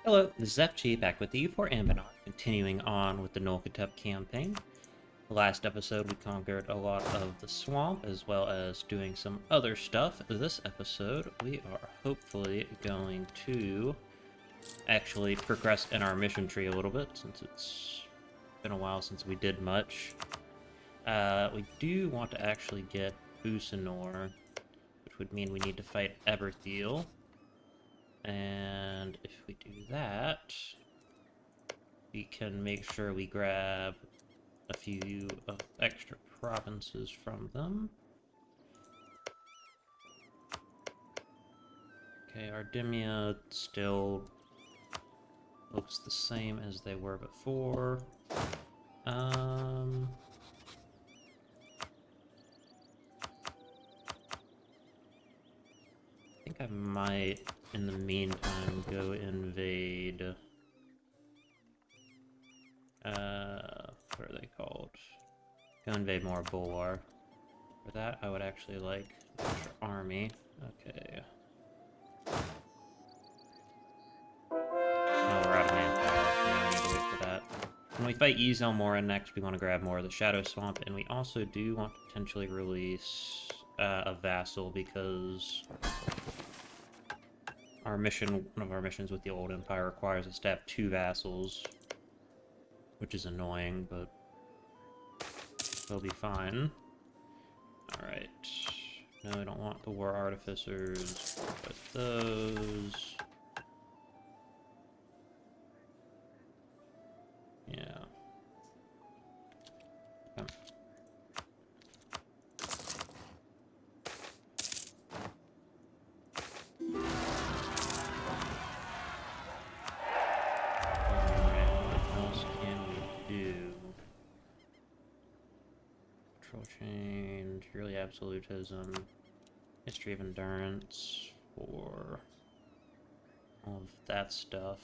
Hello, this is FG back with the EU4 Anbennar, continuing on with the Konolkhatep campaign. The last episode we conquered a lot of the swamp as well as doing some other stuff. This episode we are hopefully going to actually progress in our mission tree a little bit since it's been a while since we did much. We do want to actually get Usanor, which would mean we need to fight Everheel. And if we do that, we can make sure we grab a few extra provinces from them. Okay, Ardymia still looks the same as they were before. I think I might, in the meantime, go invade... what are they called? Go invade more Bulwar. For that, I would actually like an extra army. Okay. Oh, we're out of manpower. Yeah, I need to wait for that. When we fight Yzelmora next, we want to grab more of the Shadow Swamp, and we also do want to potentially release a vassal because our mission, one of our missions with the Old Empire requires us to have 2 vassals, which is annoying, but they'll be fine. Alright. No, I don't want the War Artificers, but those... Yeah. Come. Change, yearly absolutism, history of endurance for all of that stuff.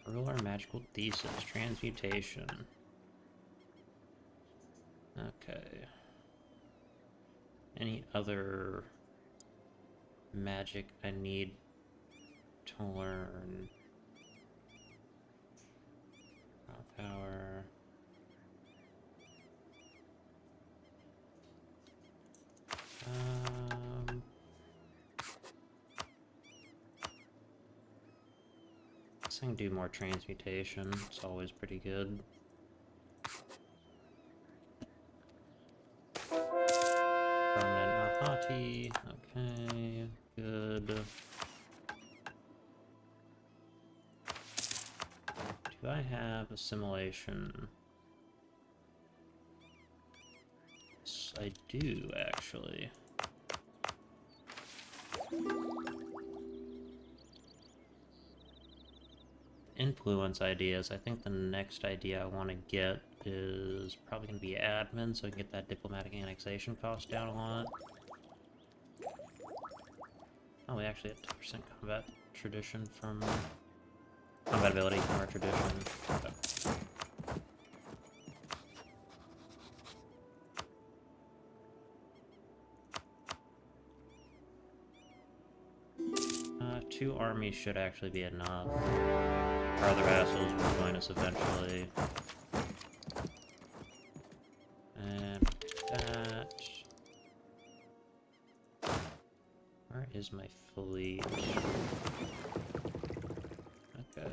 Ruler magical thesis, transmutation. Okay. Any other magic I need to learn? Power. This thing do more transmutation. It's always pretty good. Permanent Ahati. Okay, good. Do I have assimilation? Yes, I do, actually. Influence ideas. I think the next idea I want to get is probably going to be admin, so I can get that diplomatic annexation cost down a lot. Oh, we actually have 2% combat tradition from... combat ability from our tradition. Okay. 2 armies should actually be enough. Our other vassals will join us eventually. And that... Where is my fleet? Okay.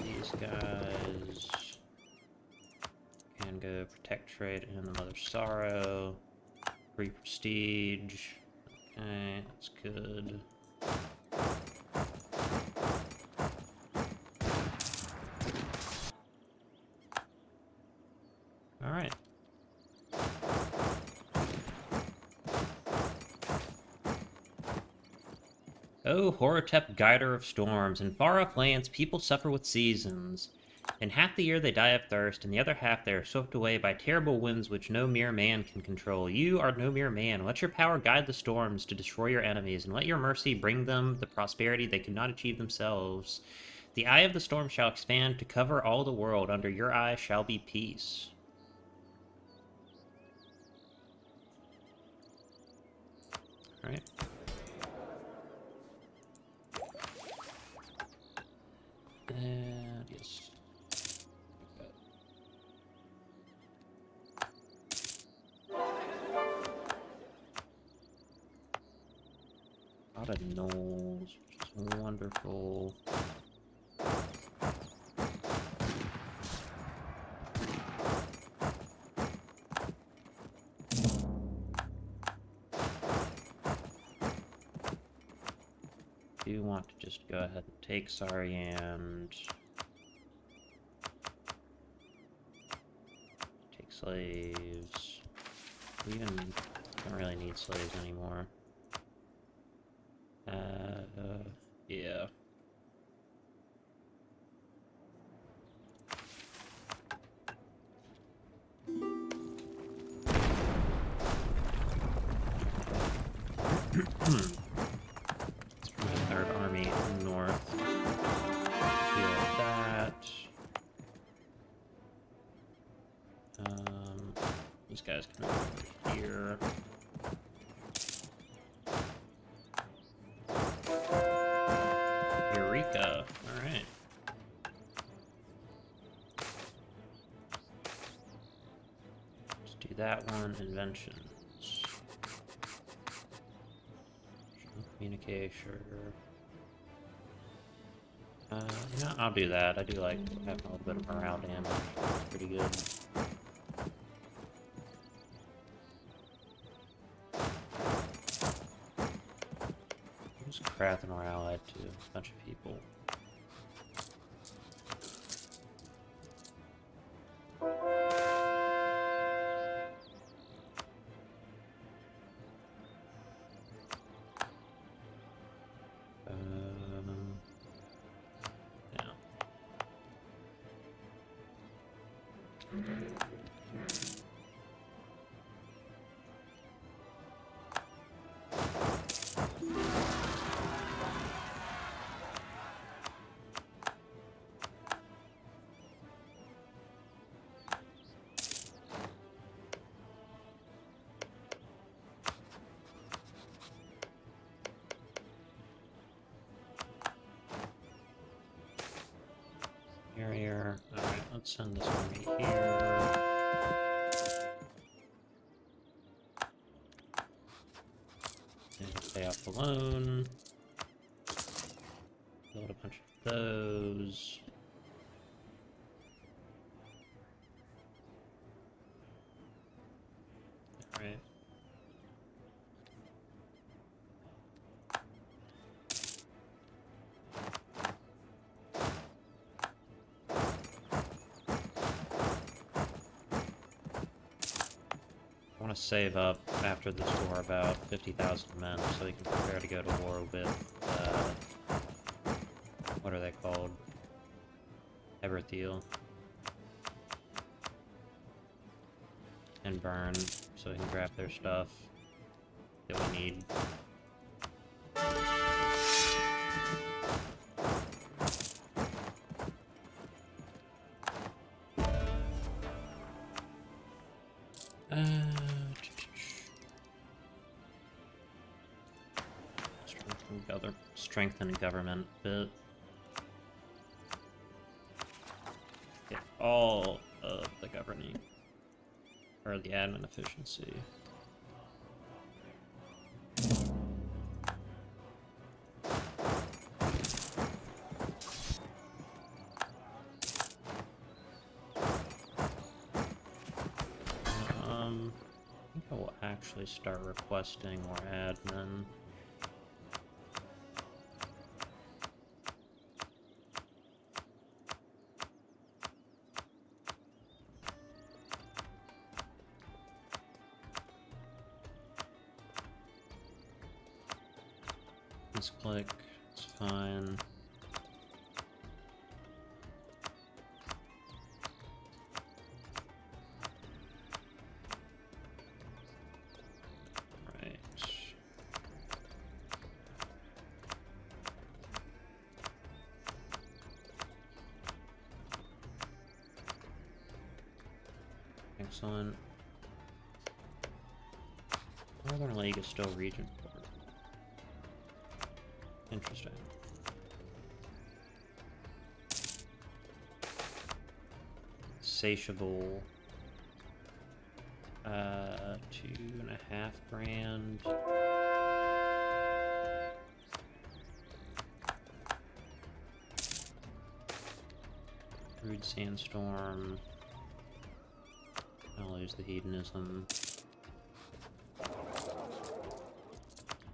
These guys can go protect trade and the Mother Sorrow. Free prestige. Okay, that's good. Alright. Oh, Horutep, guider of storms. In far-off lands, people suffer with seasons. In half the year they die of thirst, in the other half they are swept away by terrible winds which no mere man can control. You are no mere man. Let your power guide the storms to destroy your enemies, and let your mercy bring them the prosperity they could not achieve themselves. The eye of the storm shall expand to cover all the world. Under your eye shall be peace. Alright. And yes. A lot of gnolls, which is wonderful. Do want to just go ahead and take Sari and take slaves. We even don't really need slaves anymore. Yeah. Let's bring the third army north. Deal with that. These guys come over here. Eureka! Alright. Let's do that one. Inventions. Communication. You know, I'll do that. I do like having a little bit of morale damage. It's pretty good. Who's Krath or allied to a bunch of people? Yeah. Here. Alright, let's send this army here. And pay off the loan. Build a bunch of those. Alright. I want to save up after this war about 50,000 men so we can prepare to go to war with, what are they called? Everheel and Vern, so we can grab their stuff that we need. Strengthen government bit. Get all of the governing or the admin efficiency. I think I will actually start requesting more admin. Let's click, it's fine. Right. Excellent. Northern League is still region 4. Interesting. Satiable. 2.5 grand. Rude sandstorm. I'll lose the hedonism.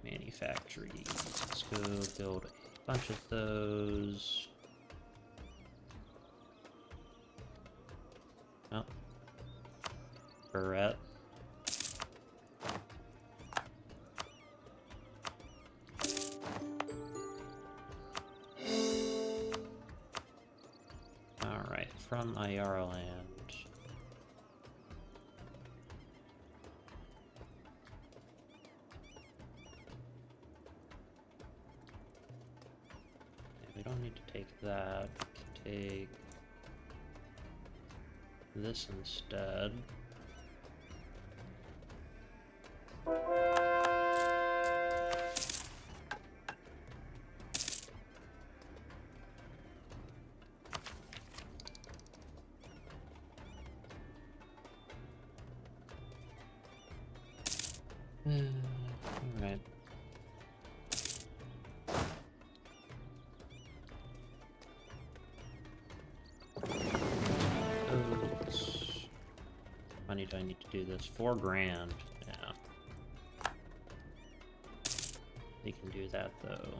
Manufactories. Let's go build a bunch of those. Oh. Horep. Alright, from Ayara land. We don't need to take that. We can take this instead. Alright. Money do I need to do this? 4 grand. Yeah. We can do that though.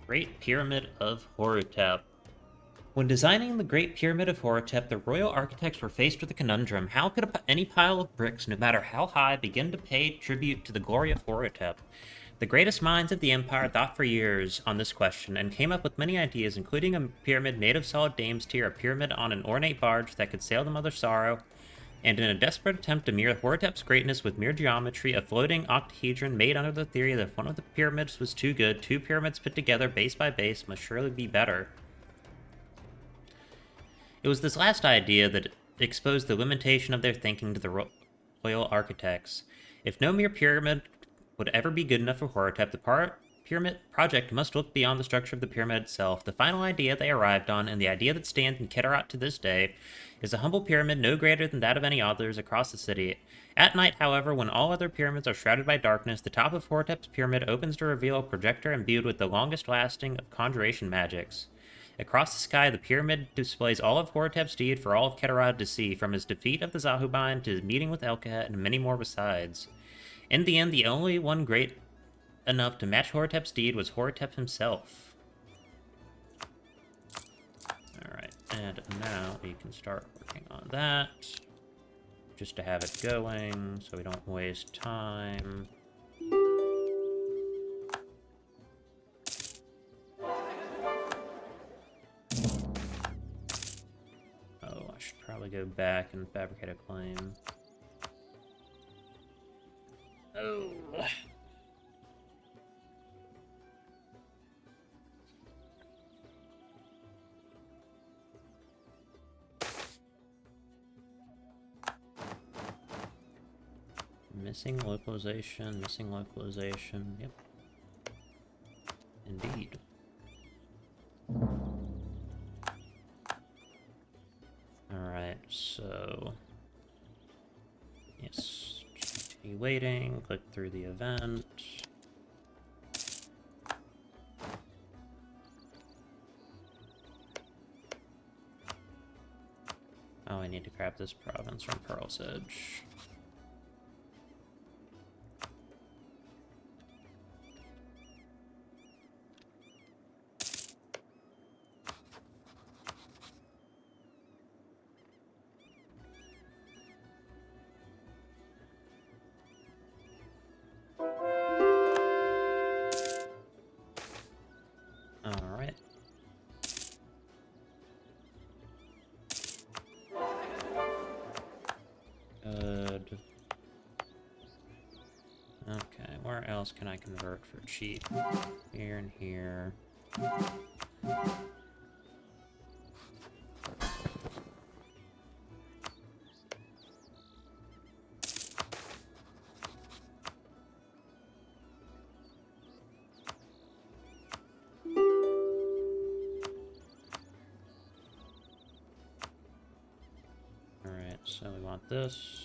Great Pyramid of Horutep. When designing the Great Pyramid of Horutep, the royal architects were faced with a conundrum. How could any pile of bricks, no matter how high, begin to pay tribute to the glory of Horutep? The greatest minds of the empire thought for years on this question, and came up with many ideas, including a pyramid made of solid dame's tier, a pyramid on an ornate barge that could sail the Mother Sorrow, and in a desperate attempt to mirror Horutep's greatness with mere geometry, a floating octahedron made under the theory that if one of the pyramids was too good, 2 pyramids put together base by base must surely be better. It was this last idea that exposed the limitation of their thinking to the royal architects. If no mere pyramid would ever be good enough for Horutep, the pyramid project must look beyond the structure of the pyramid itself. The final idea they arrived on, and the idea that stands in Keterat to this day, is a humble pyramid no greater than that of any others across the city. At night, however, when all other pyramids are shrouded by darkness, the top of Horutep's pyramid opens to reveal a projector imbued with the longest-lasting of conjuration magics. Across the sky, the pyramid displays all of Horutep's deed for all of Keterat to see, from his defeat of the Zahubine to his meeting with Elkahet and many more besides. In the end, the only one great enough to match Horutep's deed was Horutep himself. Alright, and now we can start working on that, just to have it going, so we don't waste time. Probably go back and fabricate a claim. Oh. Missing localization, yep. Indeed. Alright, so yes, just continue waiting, click through the event. Oh, I need to grab this province from Pearl's Edge. Okay, where else can I convert for cheap? Here and here. Alright, so we want this.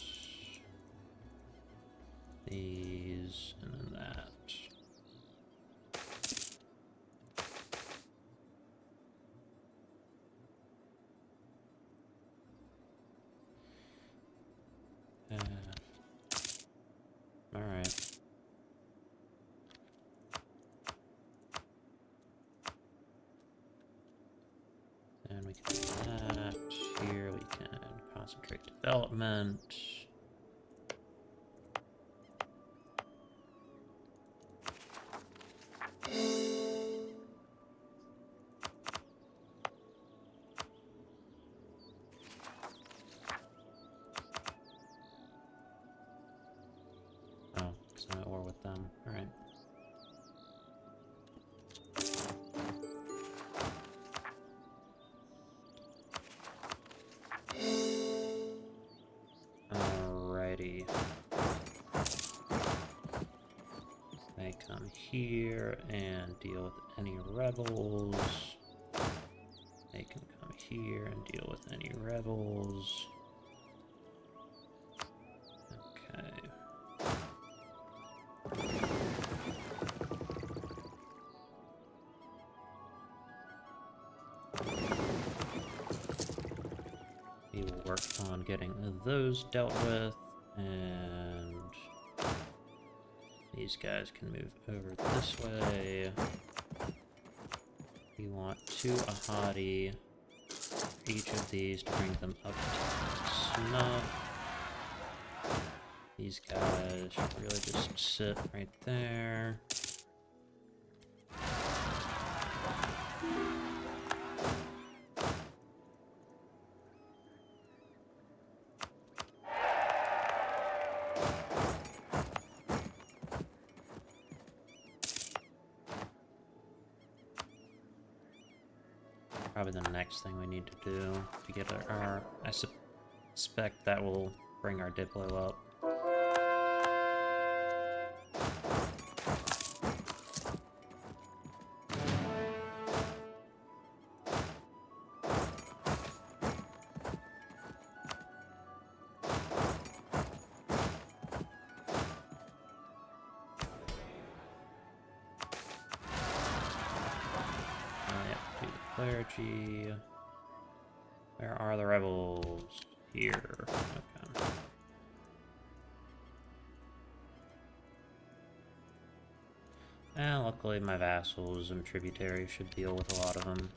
These, and then that. Alright. And we can do that. Here we can concentrate development. Oh, because I'm at war with them. Alright. Alrighty. They come here and deal with any rebels. They can come here and deal with any rebels. Okay. We will work on getting those dealt with, and these guys can move over this way. We want 2 Ahadi, each of these to bring them up to snuff. These guys should really just sit right there. Probably the next thing we need to do to get our I suspect that will bring our Diplo up. Clergy. Where are the rebels? Here. Okay. And luckily my vassals and tributaries should deal with a lot of them.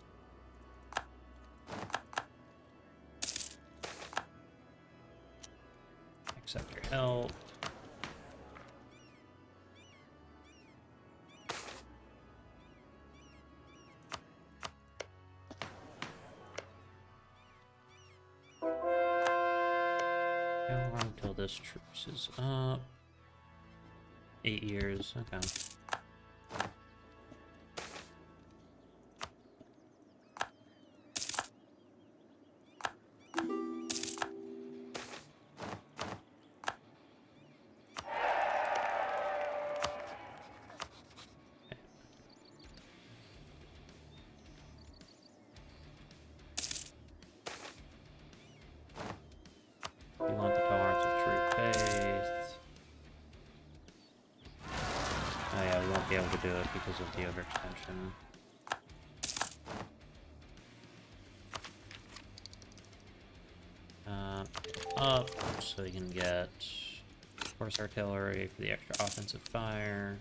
Accept your help. Until this truce is up. 8 years, okay. You want the tolerance of true faith. Oh yeah, we won't be able to do it because of the overextension. Up, so you can get horse artillery for the extra offensive fire.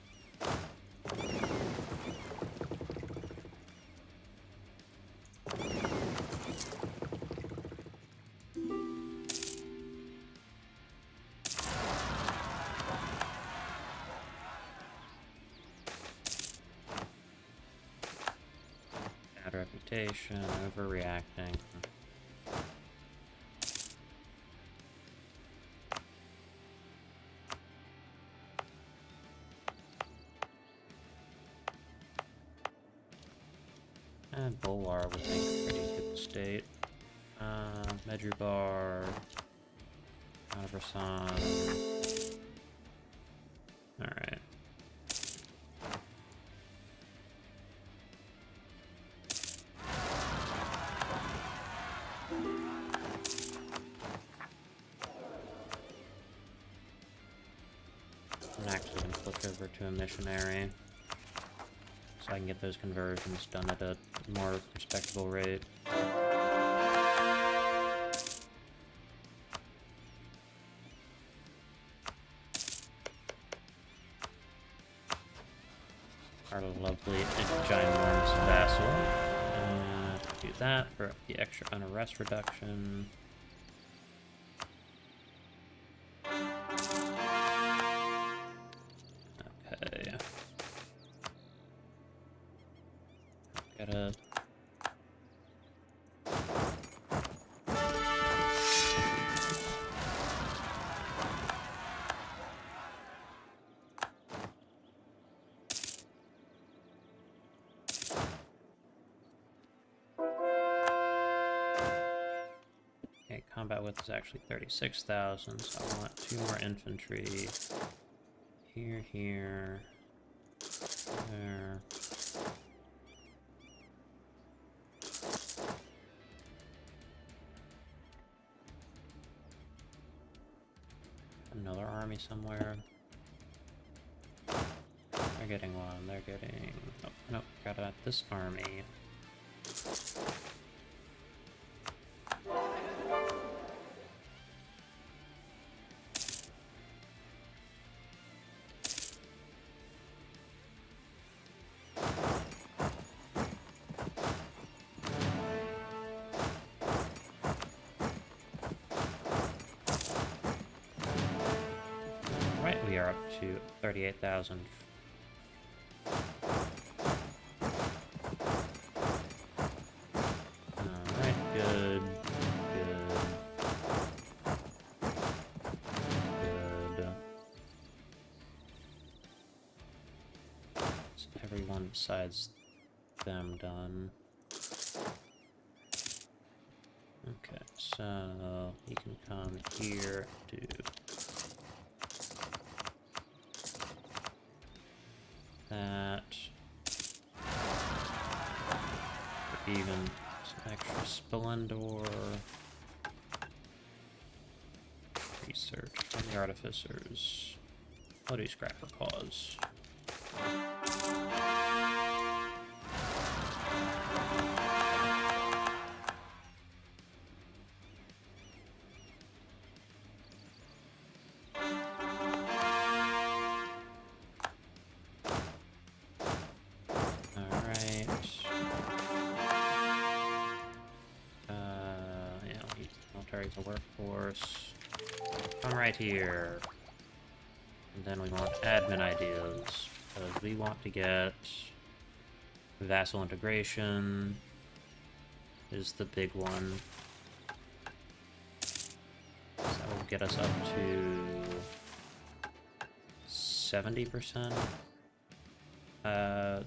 Bad reputation, overreacting. And Bulwar would make a pretty good state. Medrubar, Conaverson. Alright. I'm actually going to flip over to a missionary so I can get those conversions done at a more respectable rate. Our lovely ginormous vassal. Do that for the extra unrest reduction. Okay. Gotta... Okay, combat width is actually 36,000, so I want 2 more infantry. Here, here, there. Another army somewhere. They're getting one, they're getting... Oh, nope, got at this army. Right, we are up to 38,000. Alright, good. So everyone besides them done. Okay, so you can come here to that. For even some extra Splendor. Research from the artificers. Bloody Scrapper Cause. The workforce. Come right here. And then we want admin ideas, because we want to get vassal integration is the big one. So that will get us up to 70%. Because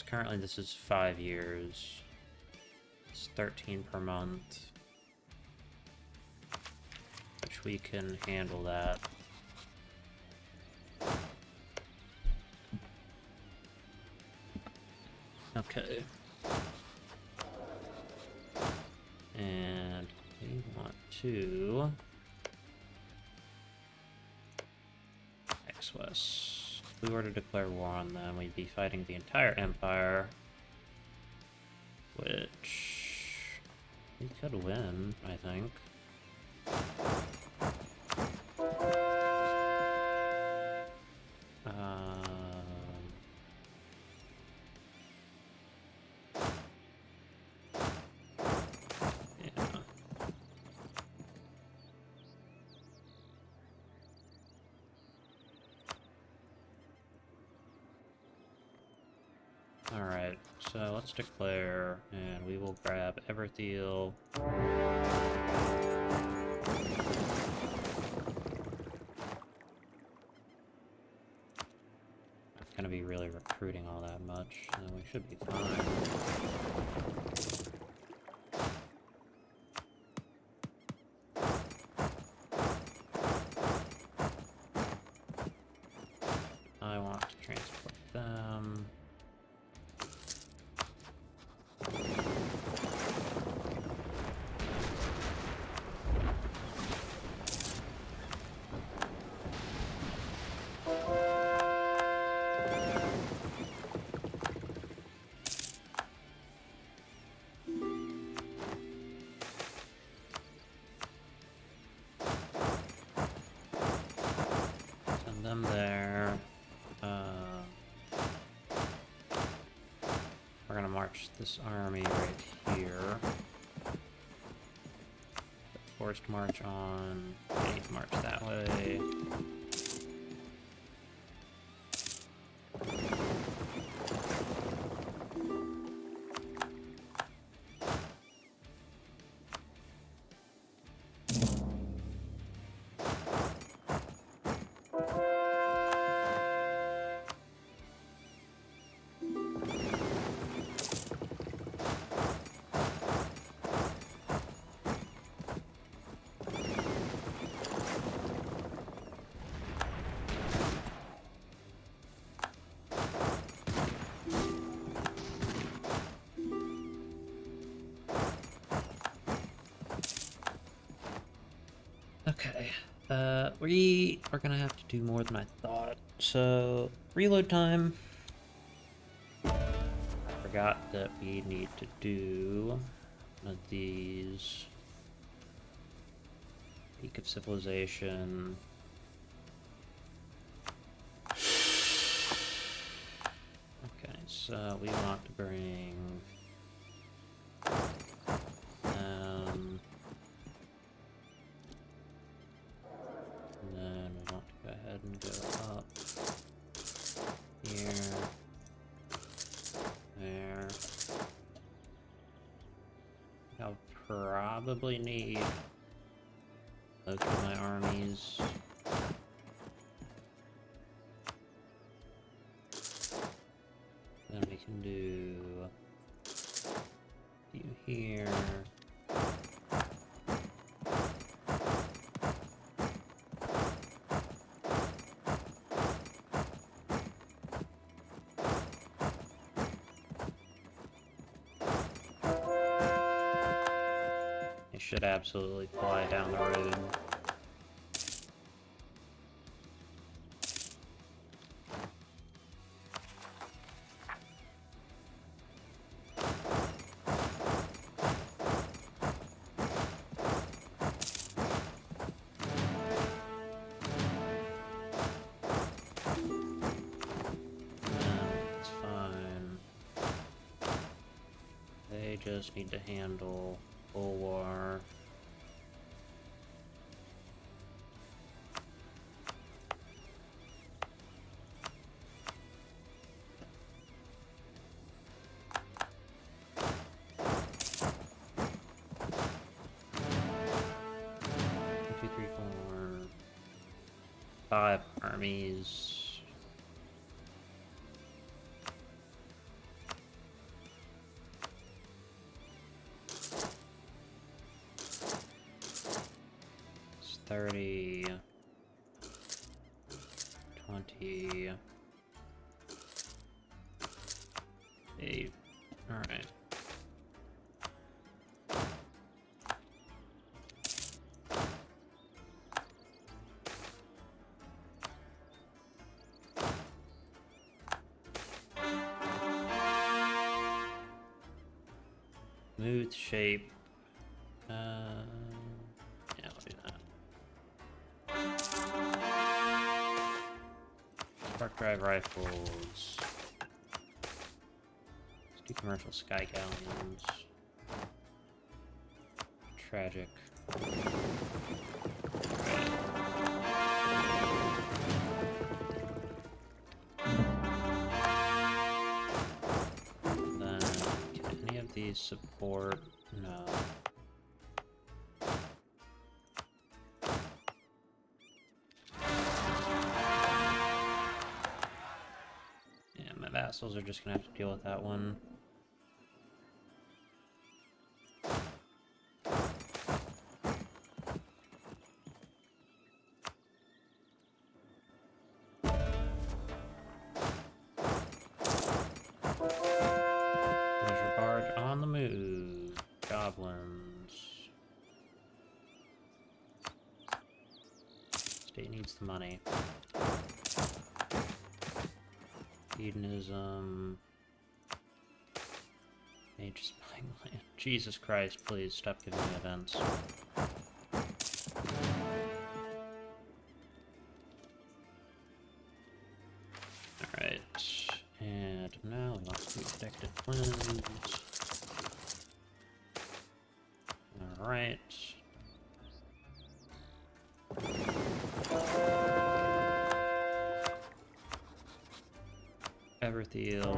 currently this is 5 years. 13 per month, which we can handle that. Okay. And we want to X-West. If we were to declare war on them, we'd be fighting the entire empire, which we could win, I think. Yeah. Alright, so let's declare, and we will grab Everheel. gonna be really recruiting all that much, so we should be fine. I want to transport them. Send them there. We're gonna march this army right here. Forced march on. We need to march that way. Okay, we are gonna have to do more than I thought. So, reload time. I forgot that we need to do one of these. Peak of Civilization. Okay, so we want to bring and then we want to go ahead and go up here, there. I'll probably need most of my armies. Then we can do a few here. It should absolutely fly down the road. It's fine. They just need to handle Bulwar. Two, three, four, 5 armies. It's 30, 20, 8. All right. Smooth shape. Yeah, I'll do that. Spark drive rifles. Let's do commercial sky galleons. Tragic. Then, can any of these support? No. vassals are just gonna have to deal with that one. Treasure barge on the move. Goblins. State needs the money. Hedonism. Mage's buying land. Jesus Christ, please stop giving me events. Alright. And now we want to protected twins. Alright. Everheel.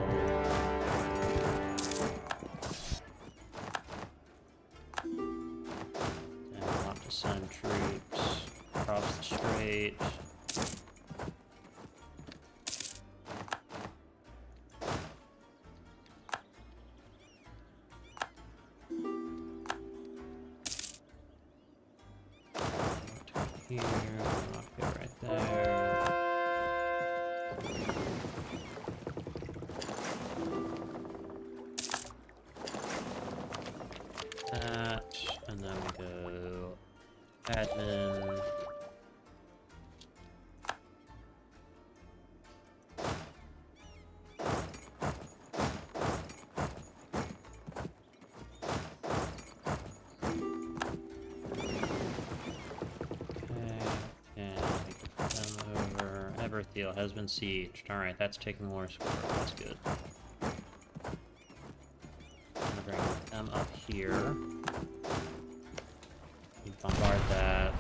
And I want to send troops across the strait. Here, knock it right there. That, and then we go admin. Everheel has been sieged. Alright, that's taking more score. That's good. I'm gonna bring them up here. You bombard that.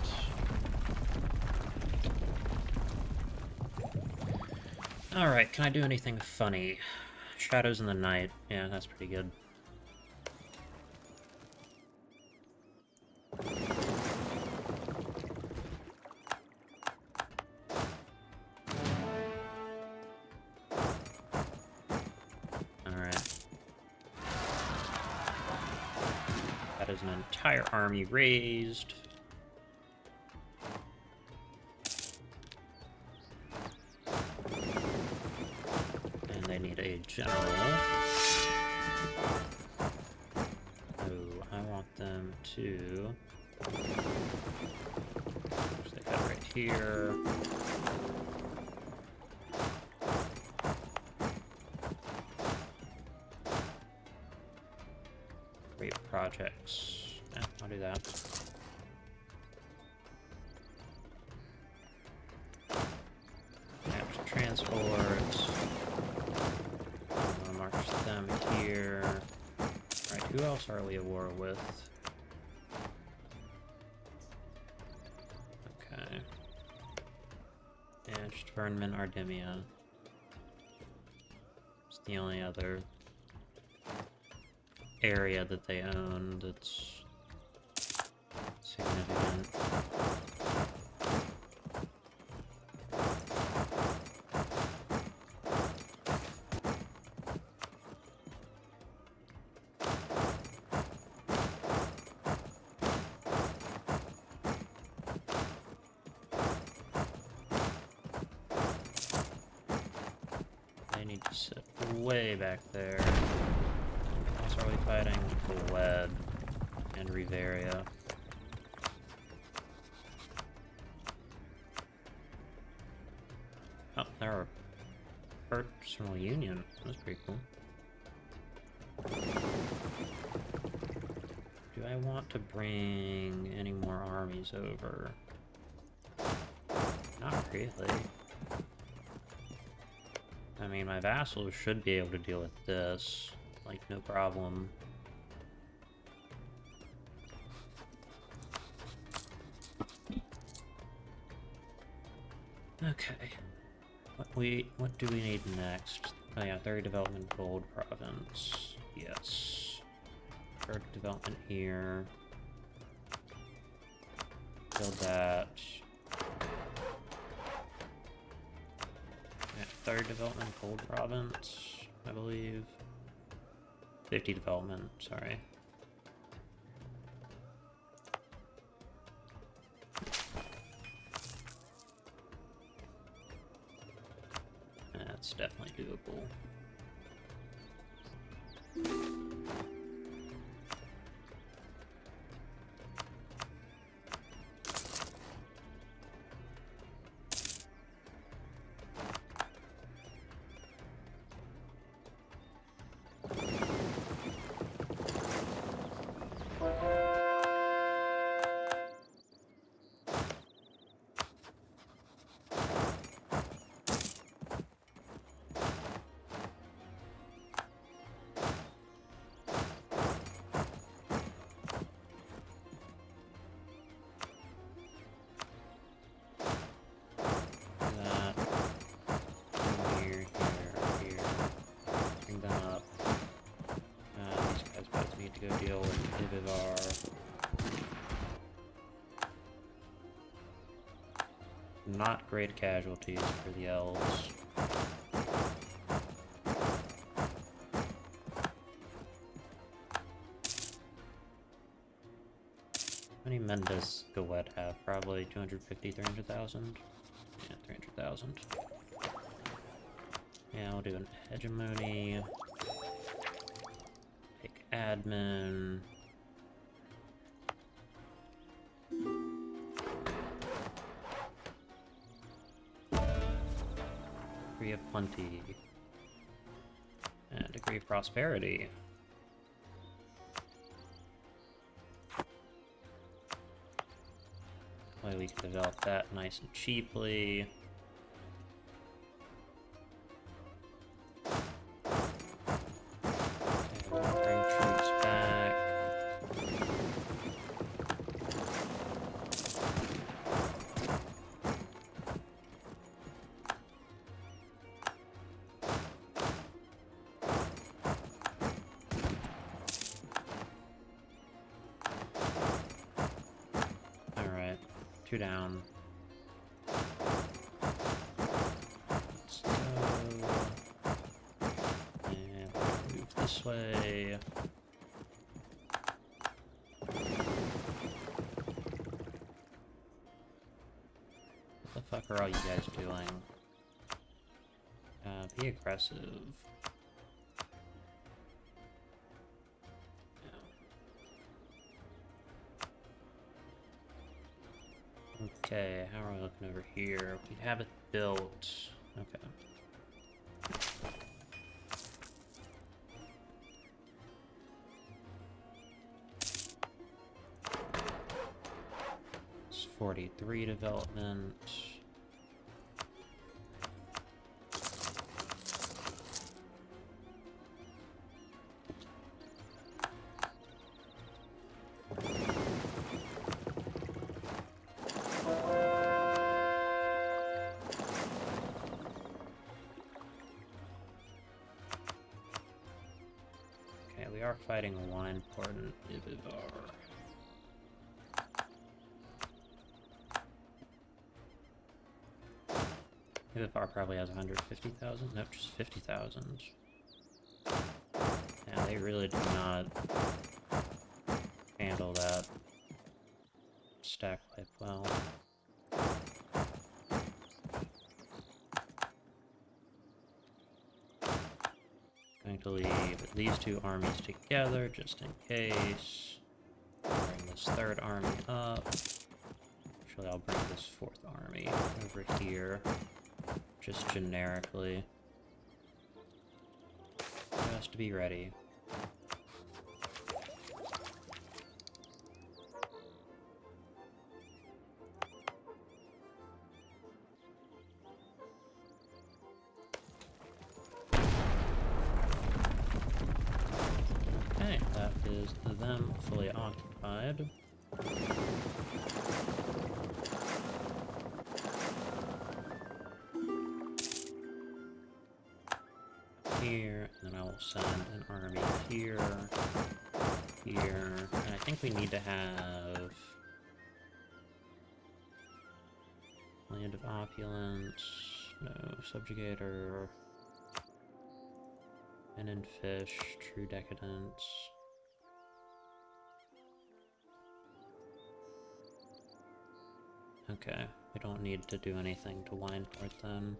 Alright, can I do anything funny? Shadows in the night. Yeah, that's pretty good. Is an entire army raised. And they need a general. Oh, I want them to... Which they got right here. Great projects. Yeah, I'll do that. Capture transports. I'm gonna march them here. Alright, who else are we at war with? Okay. Yeah, just Vernman, Ardemia. It's the only other area that they own that's significant. They need to sit way back there. Are we fighting Bled and Riveria? Oh, there are personal union. That's pretty cool. Do I want to bring any more armies over? Not really. I mean, my vassals should be able to deal with this. Like, no problem. Okay. What do we need next? Oh yeah, third development gold province. Yes. Third development here. Build that. Yeah, third development gold province. I believe. 50 development, sorry. That's definitely doable. To go deal with Ibivar. Not great casualties for the elves. How many men does Gawet have? Probably 250, 300,000? Yeah, 300,000. Yeah, I'll do an hegemony. Pick admin. Degree of plenty. And degree of prosperity. Hopefully we can develop that nice and cheaply. Okay, we'll bring troops back. Alright, 2 down. Let's go. And move this way. What the fuck are all you guys doing? Be aggressive. Okay, how are we looking over here? We have it built. Okay. It's 43 development. We are fighting one important Ibivar. Ibivar probably has 150,000? Nope, just 50,000. Yeah, they really do not handle that stack life well. Going to leave these two armies together just in case. Bring this third army up. Actually, I'll bring this fourth army over here, just generically, just to be ready. Okay, that is them fully occupied. Here, and then I will send an army here, here, and I think we need to have Land of Opulence, no, Subjugator. Men and fish, true decadence. Okay, we don't need to do anything to wine port then.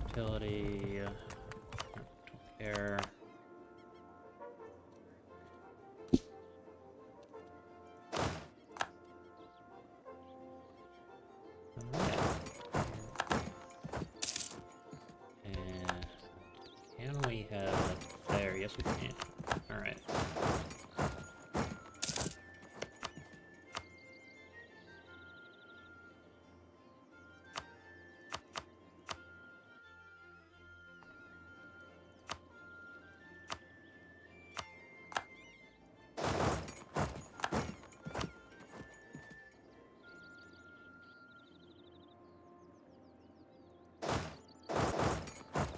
Utility, don't care. Can we head there? Yes, we can. Alright.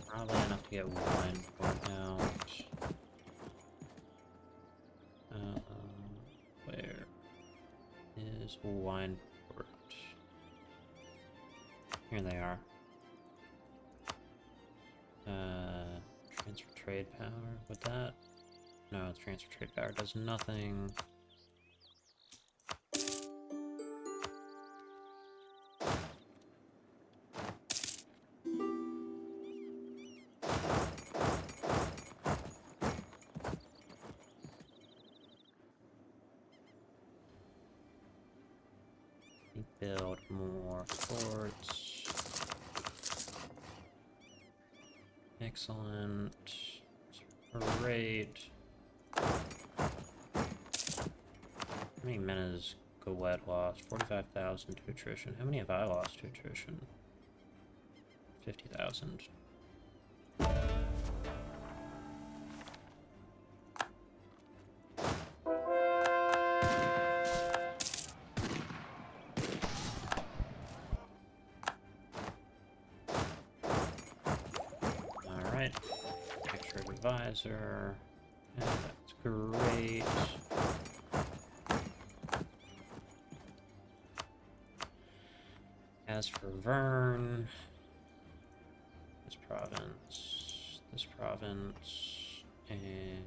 Probably enough to get one port out. Where is wine port? Here they are. Transfer trade power. With that? No, transfer trade power does nothing. Build more forts. Excellent. Great. How many men has Goed lost? 45,000 to attrition. How many have I lost to attrition? 50,000. Alright. Picture advisor. And that's great. As for Vern, this province, and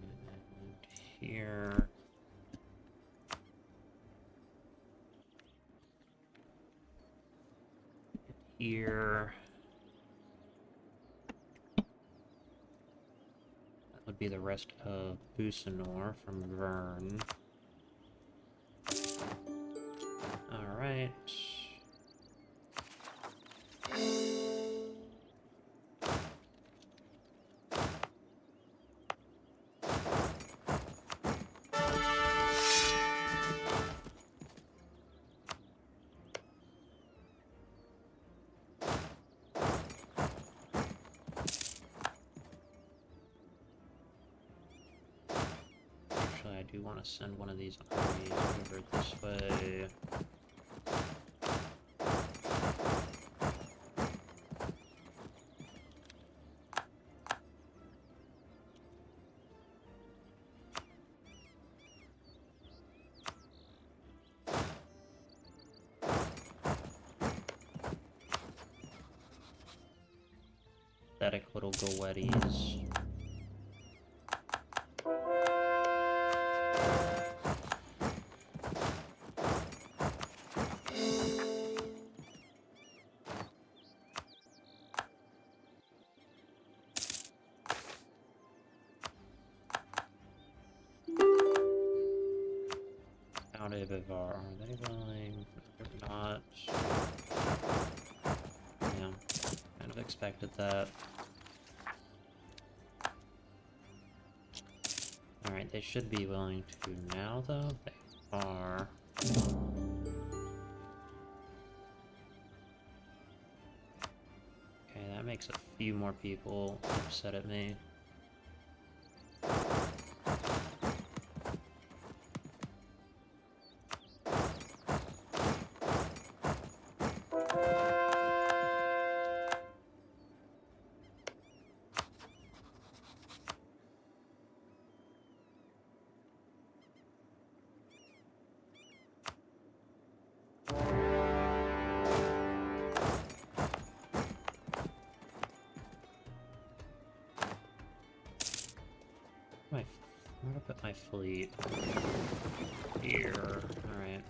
here. Here. That would be the rest of Busanor from Vern. Alright. Actually, I do want to send one of these armies over this way. Pathetic little Goetties. Bivar, are they willing? They're not. Yeah, kind of expected that. Alright, they should be willing to now, though. They are. Okay, that makes a few more people upset at me. Where do I put my fleet? Here. Alright.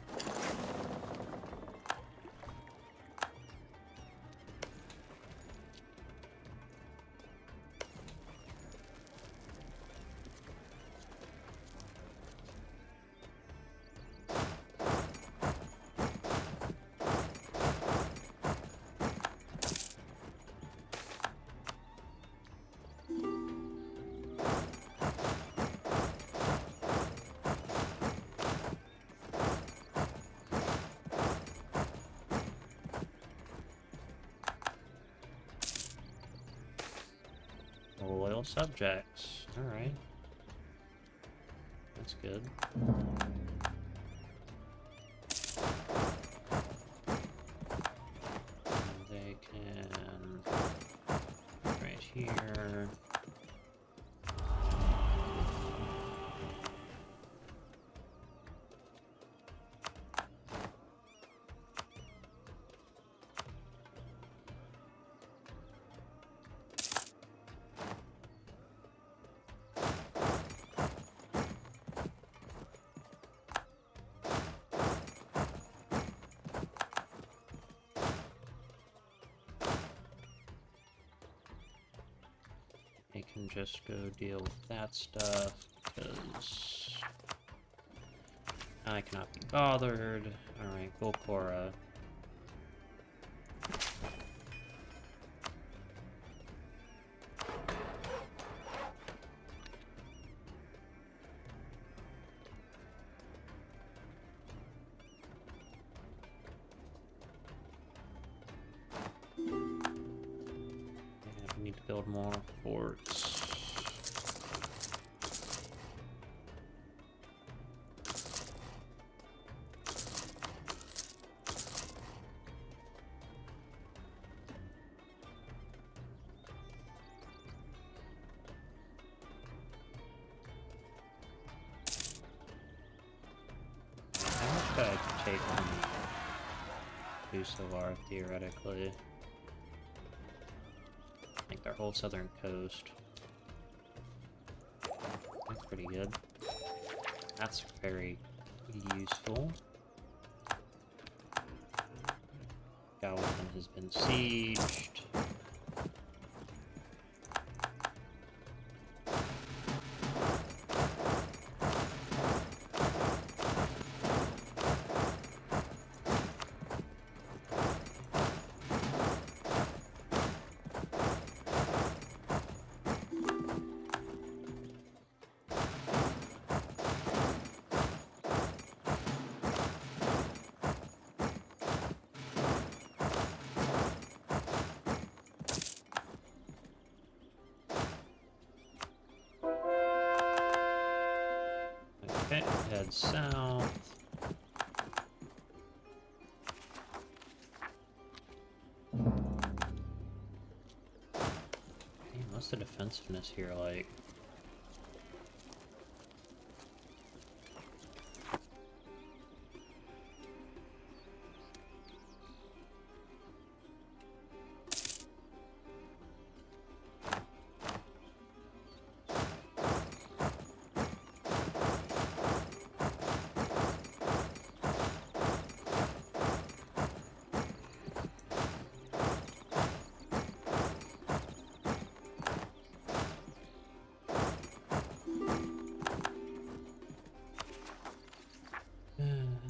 Loyal subjects. Alright. That's good. And they can... right here. They can just go deal with that stuff, because I cannot be bothered. Alright, Golcora. Need to build more forts. How much could I take on Usalar theoretically? Like their whole southern coast. That's pretty good. That's very useful. Gallatin has been sieged. Okay, head south. Damn, what's the defensiveness here like?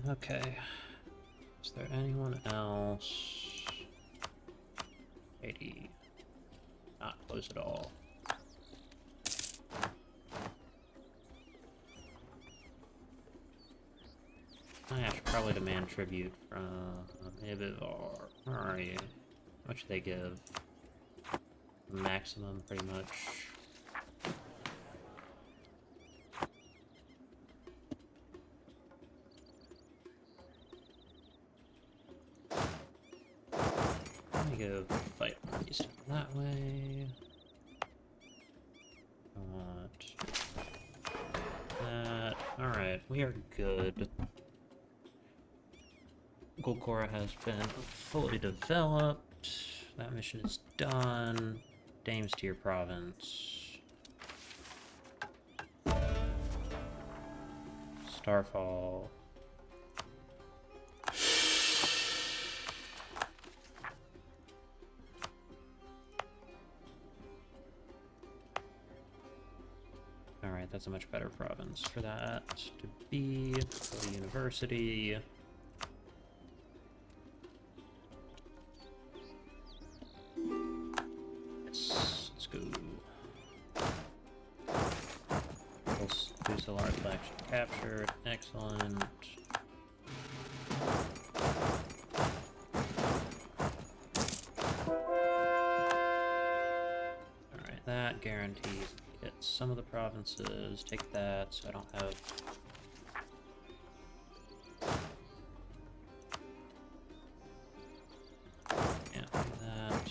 Okay. Is there anyone else? 80. Not close at all. I should probably demand tribute from Everheel. Where are you? How much do they give? Maximum, pretty much. Let me go fight east that way. I want that. Alright, we are good. Golcora has been fully developed. That mission is done. Dame's Tier Province. I Starfall. Alright, that's a much better province for that to be. The university. Let's go. Let's do a large collection captured. Excellent. Alright, that guarantees get some of the provinces. Take that so I don't have... Can't do that.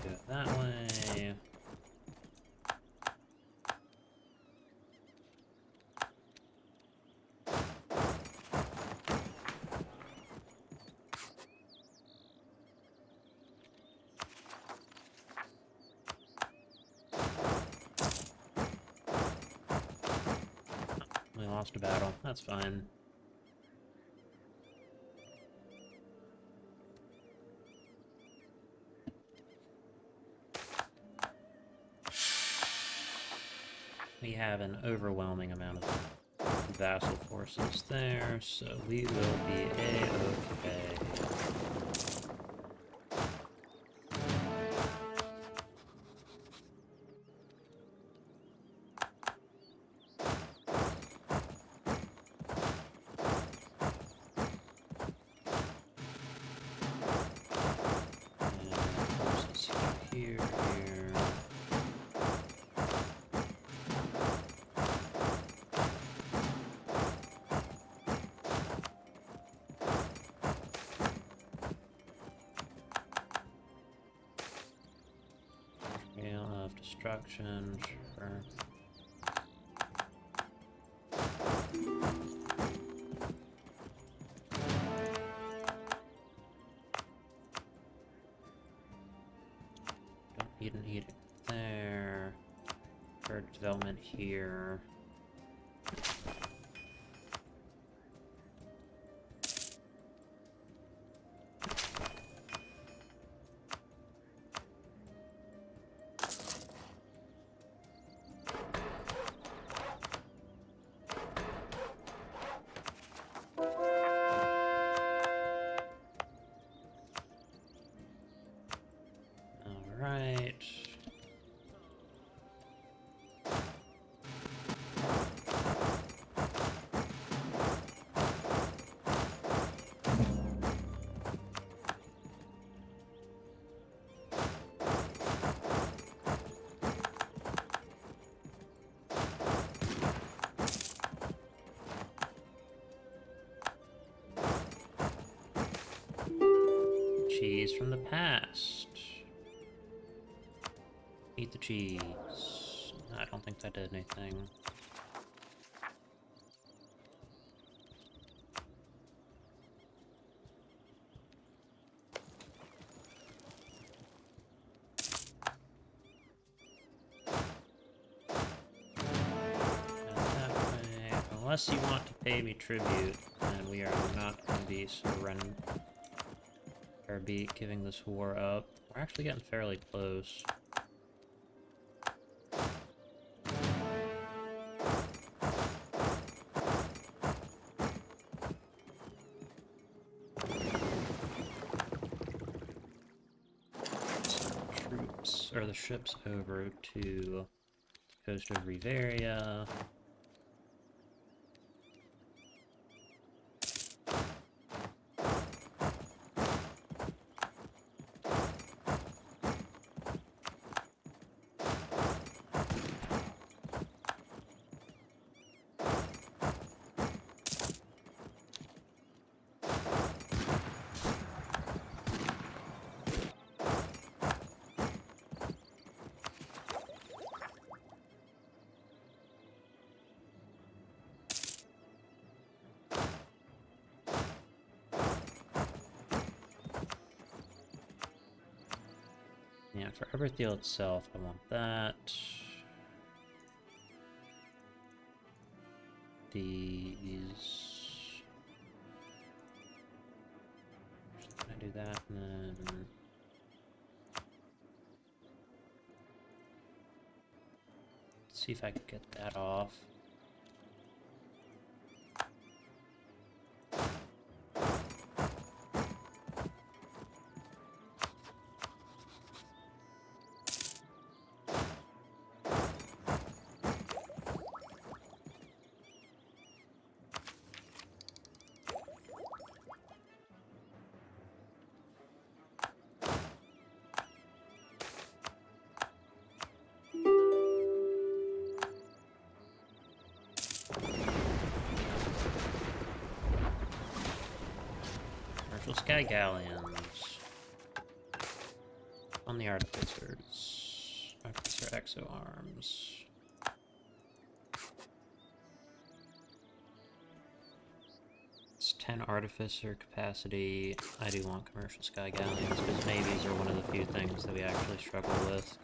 Do it that way. We lost a battle. That's fine. We have an overwhelming amount of vassal forces there, so we will be a-okay. And forces here, here. Trail of destruction, sure. Don't need an edict there. Bird development here. Alright. Cheese from the past. Eat the cheese. I don't think that did anything. That way, unless you want to pay me tribute, then we are not going to be surrendering or be giving this war up. We're actually getting fairly close. Troops, or the ships over to the coast of Riveria. And for Everheel itself, I want that. These. Can I do that? And then. See if I can get that off. Sky Galleons. On the Artificers. Artificer Exo Arms. It's 10 Artificer capacity. I do want commercial Sky Galleons because navies are one of the few things that we actually struggle with.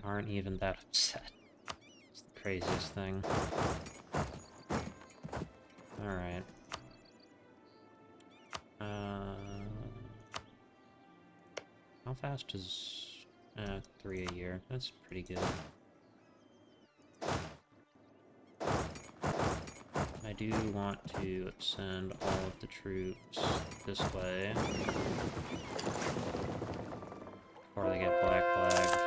Aren't even that upset. It's the craziest thing. Alright. How fast is 3 a year? That's pretty good. I do want to send all of the troops this way before they get black flagged.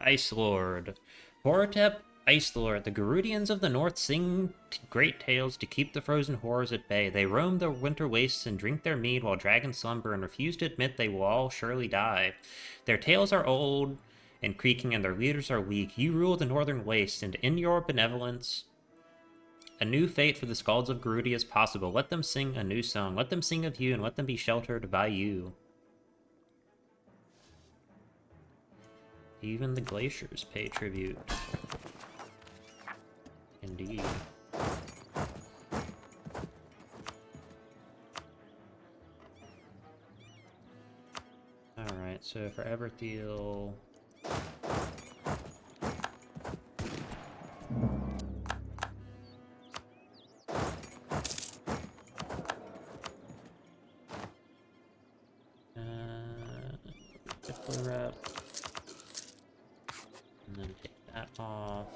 Ice Lord. Horutep, Ice Lord. The Garudians of the North sing great tales to keep the frozen horrors at bay. They roam the winter wastes and drink their mead while dragons slumber and refuse to admit they will all surely die. Their tales are old and creaking and their leaders are weak. You rule the northern wastes, and in your benevolence, a new fate for the Scalds of Garudi is possible. Let them sing a new song. Let them sing of you and let them be sheltered by you. Even the glaciers pay tribute. Indeed. Alright, so for Everheel... Horep. And then take that off.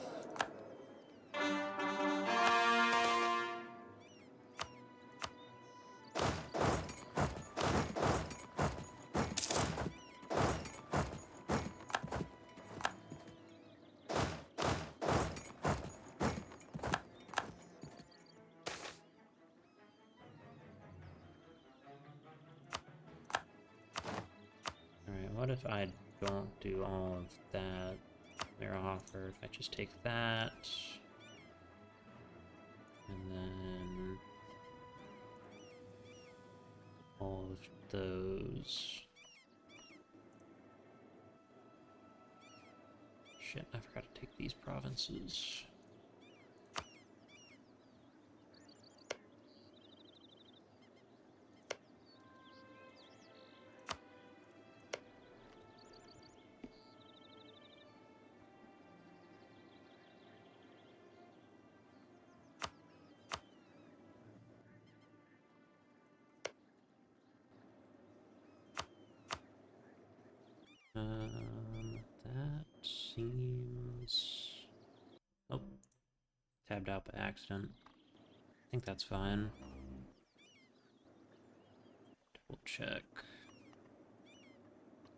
Alright, what if I don't do all of that they're offered? I just take that, and then all of those. Shit, I forgot to take these provinces. That seems... Oh, tabbed out by accident. I think that's fine. Double check.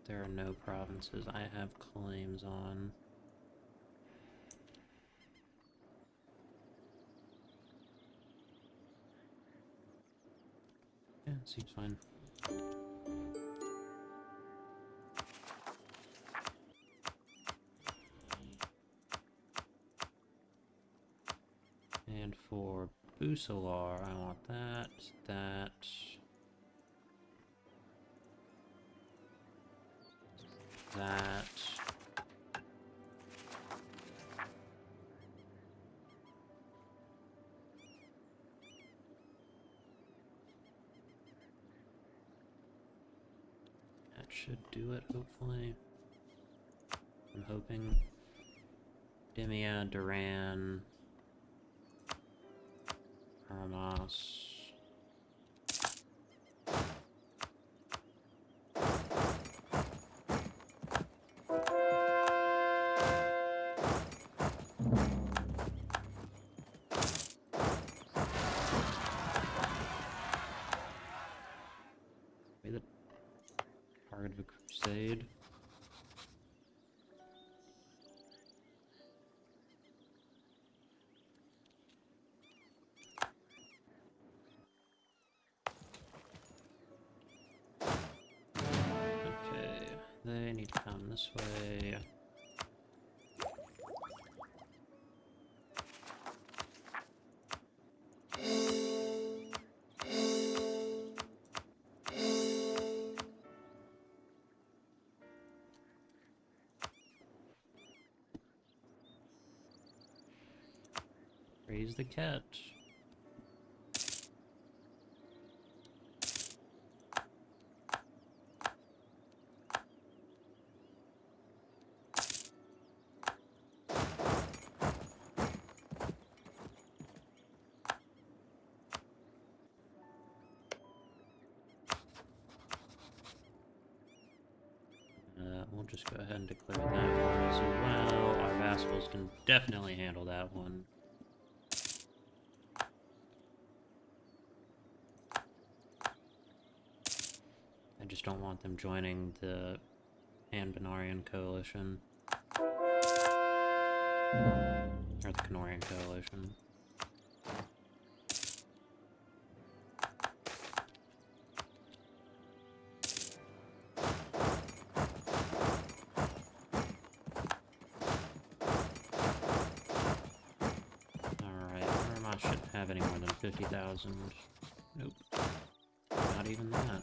There are no provinces I have claims on. Yeah, seems fine. And for Busolar, I want that, that. That. That should do it, hopefully. I'm hoping. Demia, Duran, Armas. Be the target of a crusade. Okay, they need to come this way. Raise the cat. We'll just go ahead and declare that one as well. Our vassals can definitely handle that one. I just don't want them joining the Anbennarian coalition. Or the Konorian coalition. Alright, Armas shouldn't have any more than 50,000. Nope. Not even that.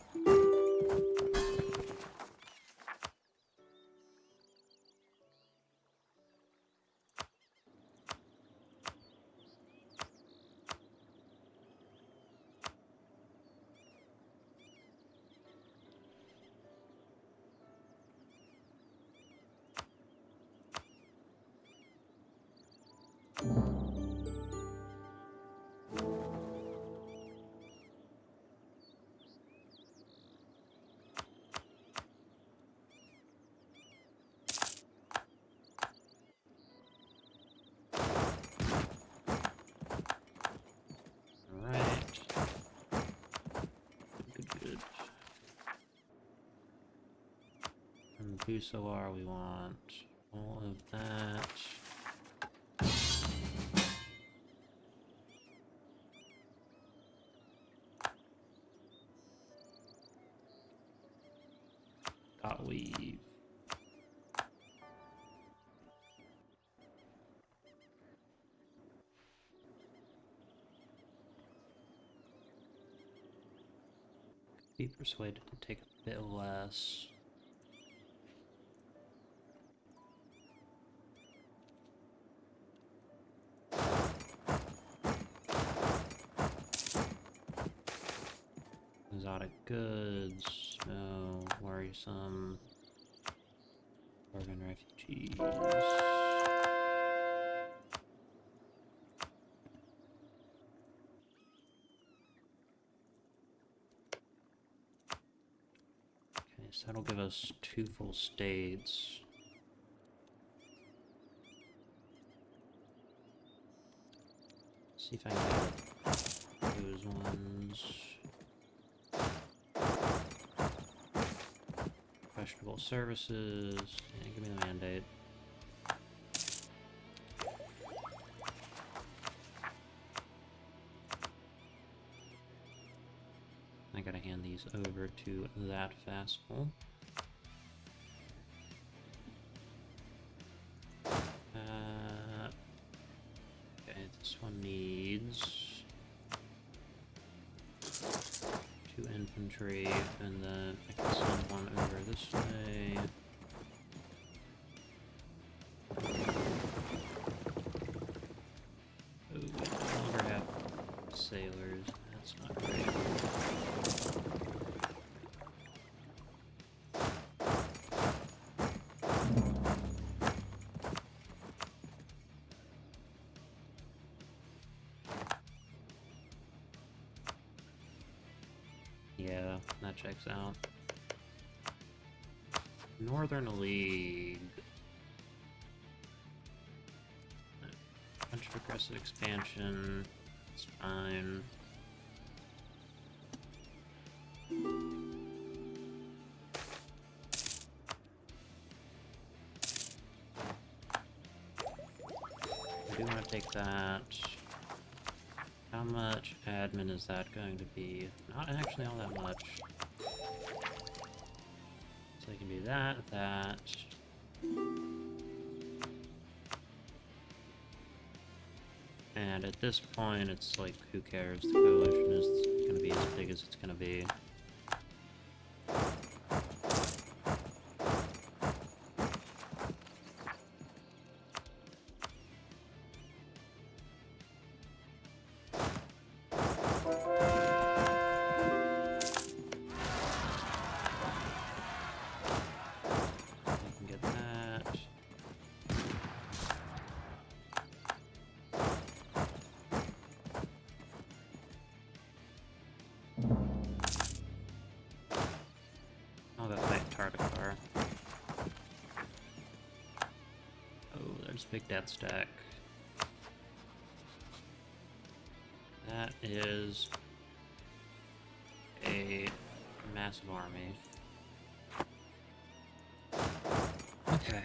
Busolar, we want all of that. Dot weave. Be persuaded to take a bit less. Exotic goods, no worrisome. Urban refugees. Okay, so that'll give us 2 full states. See if I can get those ones. Questionable services. Yeah, give me the mandate. I gotta hand these over to that vassal. Okay, this one needs infantry, and then I can send one over this way. Oh, we no longer have sailors. That's not great. Yeah, that checks out. Northern League. Bunch of aggressive expansion. It's fine. I do want to take that. How much admin is that going to be? Not actually all that much. So it can be that, that. And at this point, it's like, who cares? The coalition is going to be as big as it's going to be. Big death stack. That is a massive army. Okay.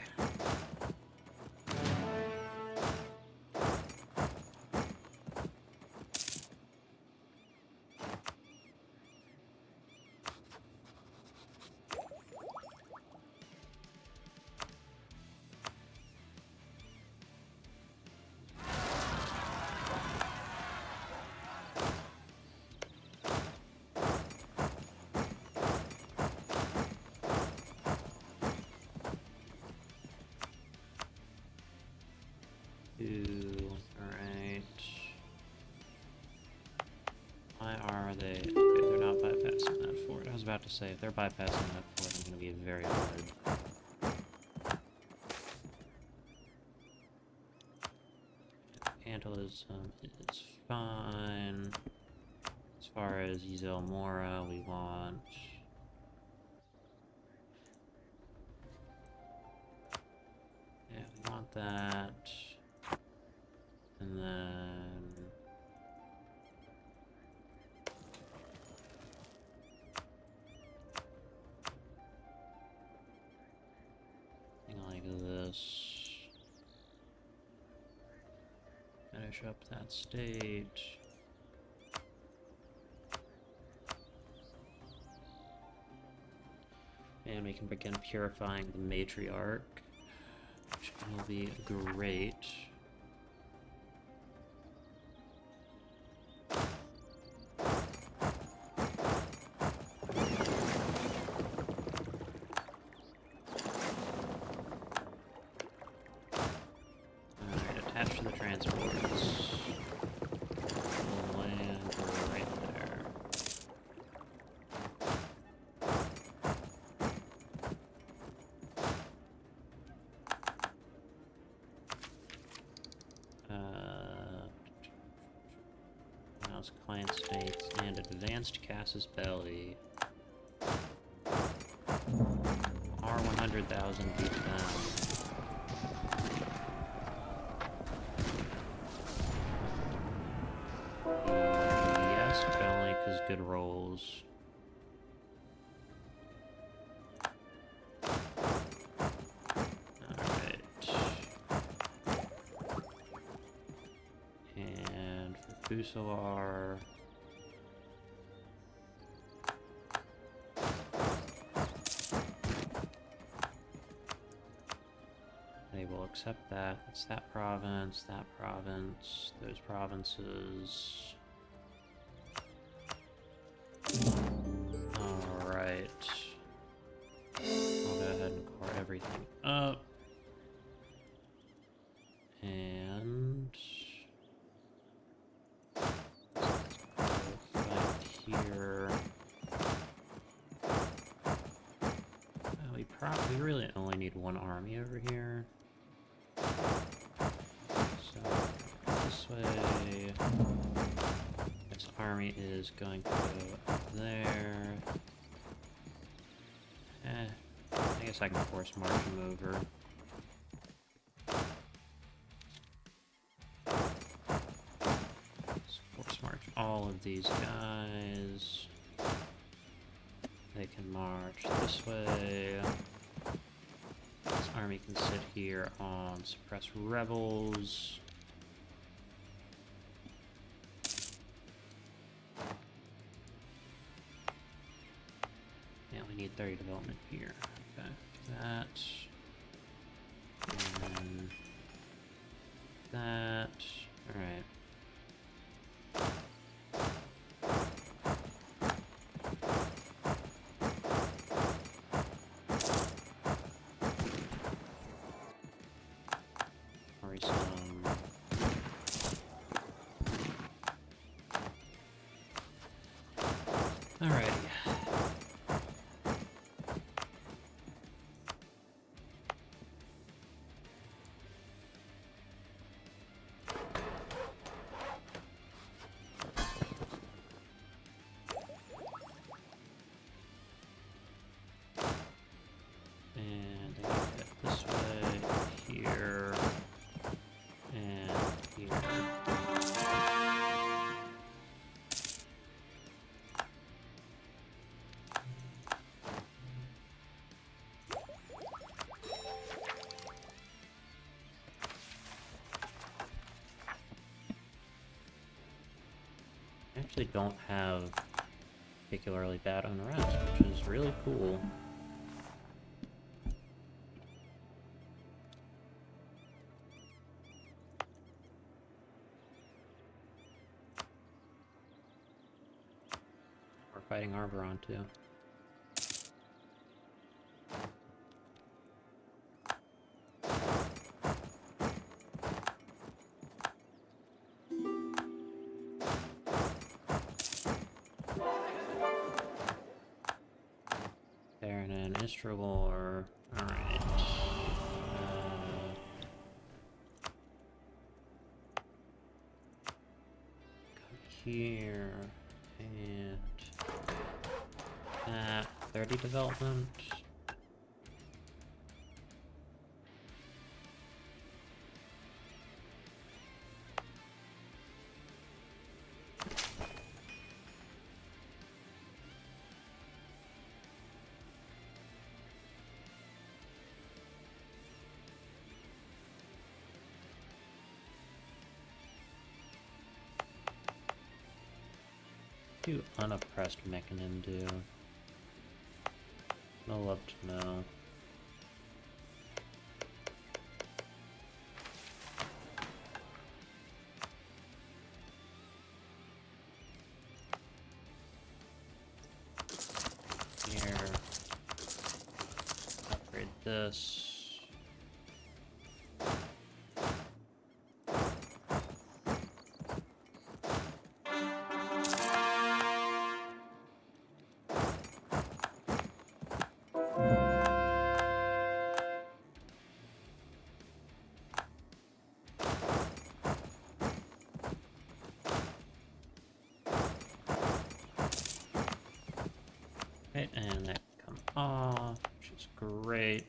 Alright. Why are they? Okay, they're not bypassing that fort. I was about to say, if they're bypassing that fort, I'm going to be very annoyed. Cantalism is fine. As far as Yizel Mora, we want... Yeah, we want that. And then... something like this. Finish up that state. And we can begin purifying the matriarch, which will be great. Alright, attach to the transports. We'll land right there. Client states and advanced Casus Belli. R100,000 beat them. Yes, but only because good rolls. Alright. And for Fusiliar... they will accept that. It's that province, those provinces. we really only need one army over here. So this way. This army is going to go up there. I guess I can force march him over. Let's force march all of these guys. They can march this way. This army can sit here on suppress rebels. Yeah, we need 30 development here. Okay, that. And that. Alright. Alrighty. And I can get this way, here, and here. I actually don't have particularly bad unrest, which is really cool. We're fighting Arboron too. Istragor. Alright. Come here. And that. 30 development. What do unoppressed Mechanin do? I'd love to know. Here. Upgrade this. Right, and that can come off, which is great.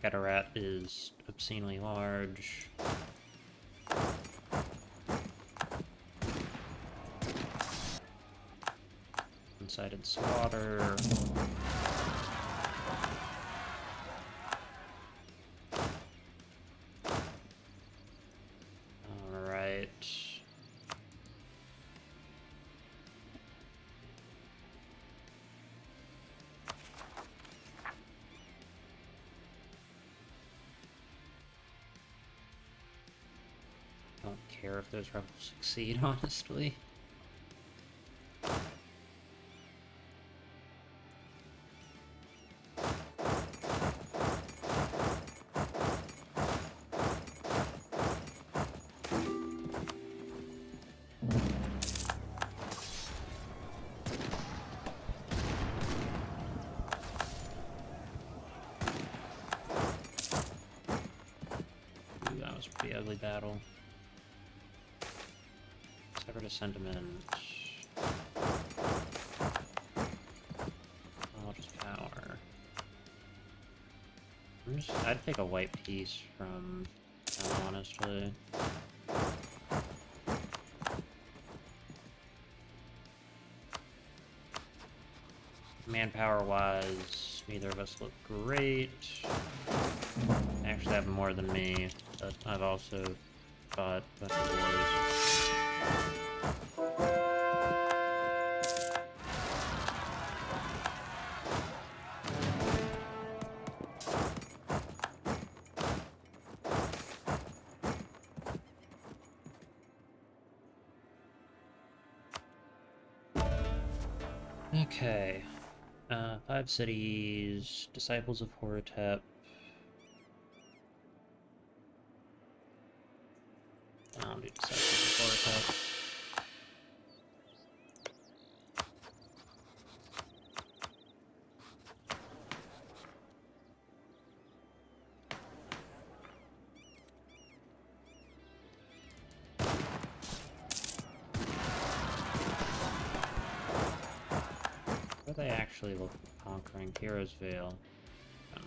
Cataract is obscenely large. One-sided slaughter. Alright. Don't care if those rebels succeed, honestly. ugly battle. Separatist sentiment. Oh, just power. I'd take a white piece from them, honestly. Manpower-wise, neither of us look great. They actually have more than me, but I've also fought a bunch of wars. Okay. 5 cities, Disciples of Horutep. I'll do Disciples of Horutep. What do they actually look at conquering? Heroes Vale. Oh.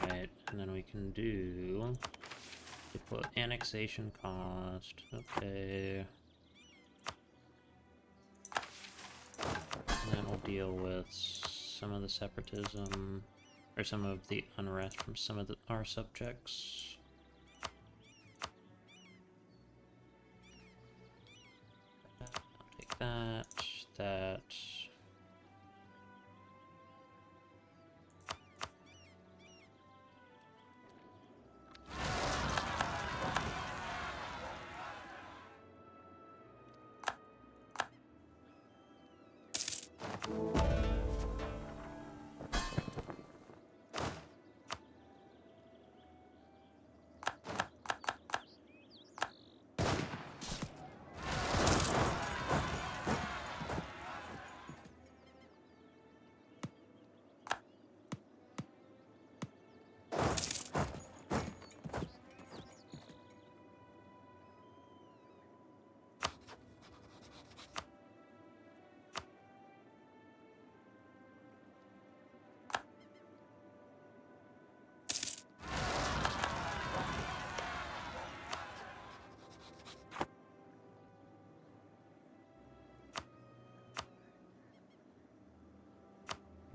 Right, and then we can do... They put annexation cost. Okay. And then we'll deal with some of the separatism, or some of the unrest from some of our subjects. I'll take that, that.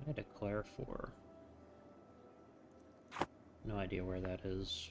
What did I declare for? No idea where that is.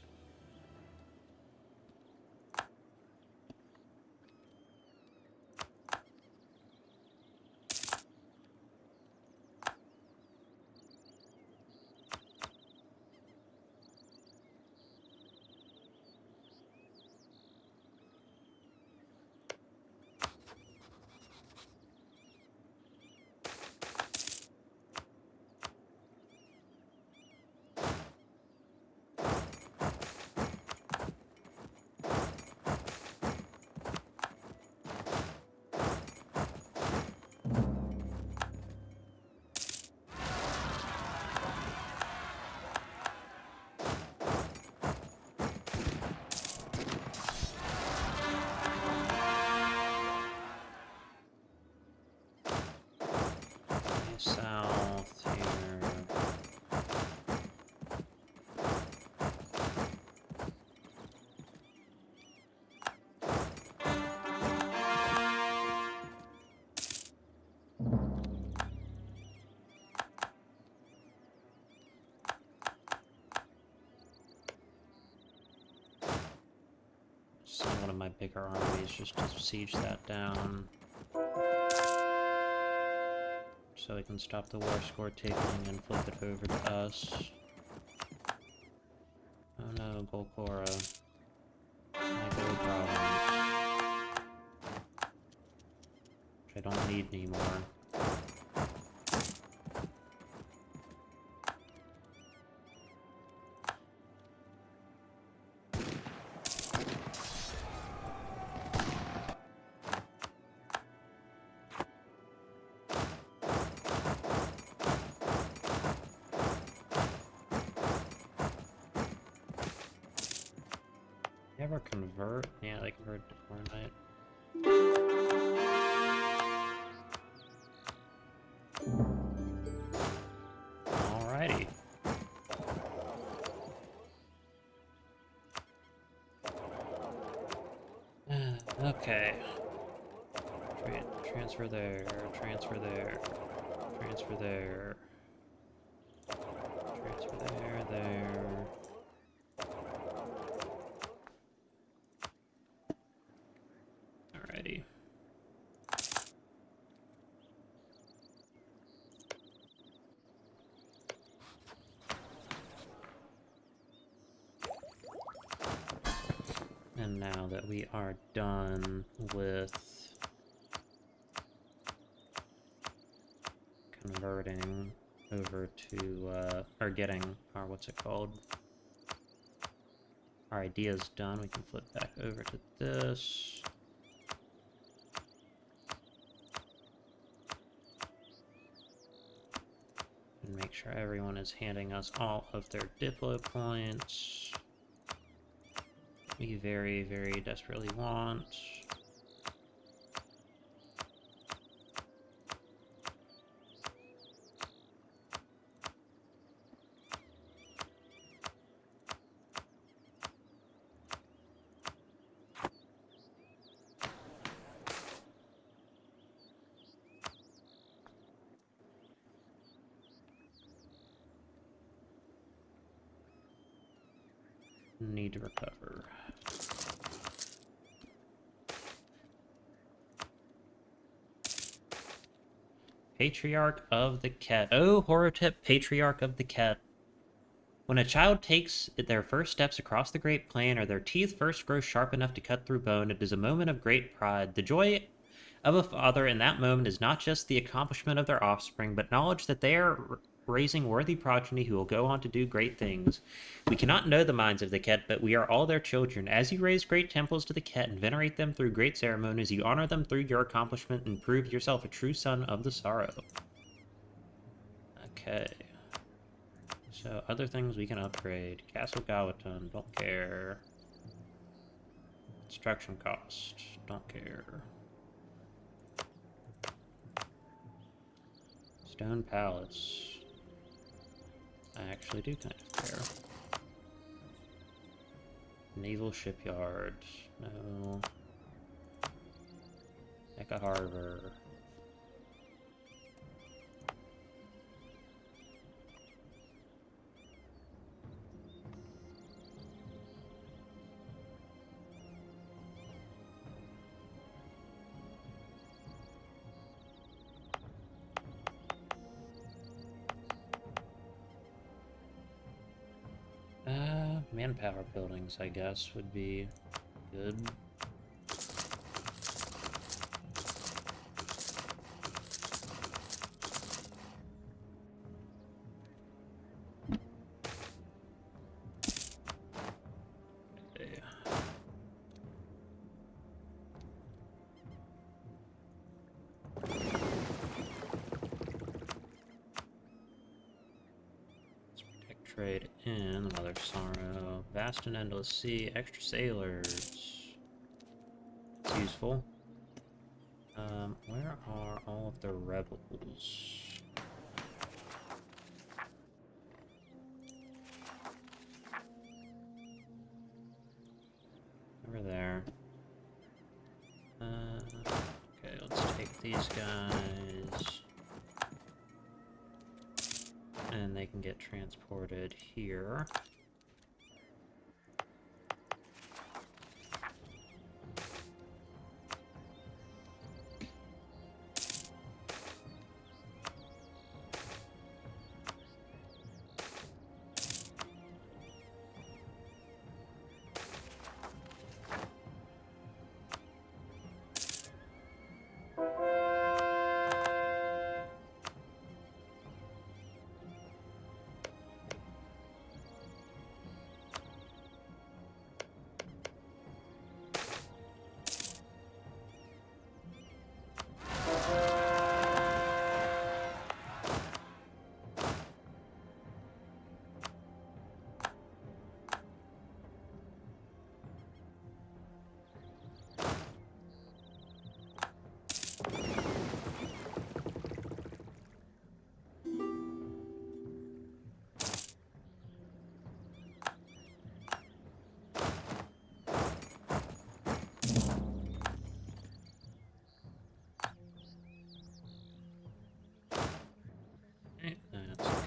send one of my bigger armies just to siege that down. So we can stop the war score taking and flip it over to us. Oh no, Golcora. My gold problems. Which I don't need anymore. Ever convert? Yeah, they convert to Fortnite. Alrighty. Okay. Transfer there, transfer there, transfer there, transfer there, there. Alrighty. And now that we are done with converting over to, or getting our, what's it called? Our idea's done, we can flip back over to this. And make sure everyone is handing us all of their Diplo points. We very, very desperately want. Need to recover. Patriarch of the Ket. Oh, Horutep, Patriarch of the Ket. When a child takes their first steps across the Great Plain, or their teeth first grow sharp enough to cut through bone, it is a moment of great pride. The joy of a father in that moment is not just the accomplishment of their offspring, but knowledge that they are raising worthy progeny who will go on to do great things. We cannot know the minds of the Ket, but we are all their children. As you raise great temples to the Ket and venerate them through great ceremonies, you honor them through your accomplishment and prove yourself a true son of the Sorrow. Okay. So, other things we can upgrade. Castle Gallatin, don't care. Construction cost, don't care. Stone Palace. I actually do kind of care. Naval Shipyard. No. Eka Harbor. Manpower buildings, I guess, would be good. Okay. Trade in Mother Sorrow. Vast and endless sea. Extra sailors. It's useful. Where are all of the rebels? Over there. Okay, let's take these guys. And they can get transported here.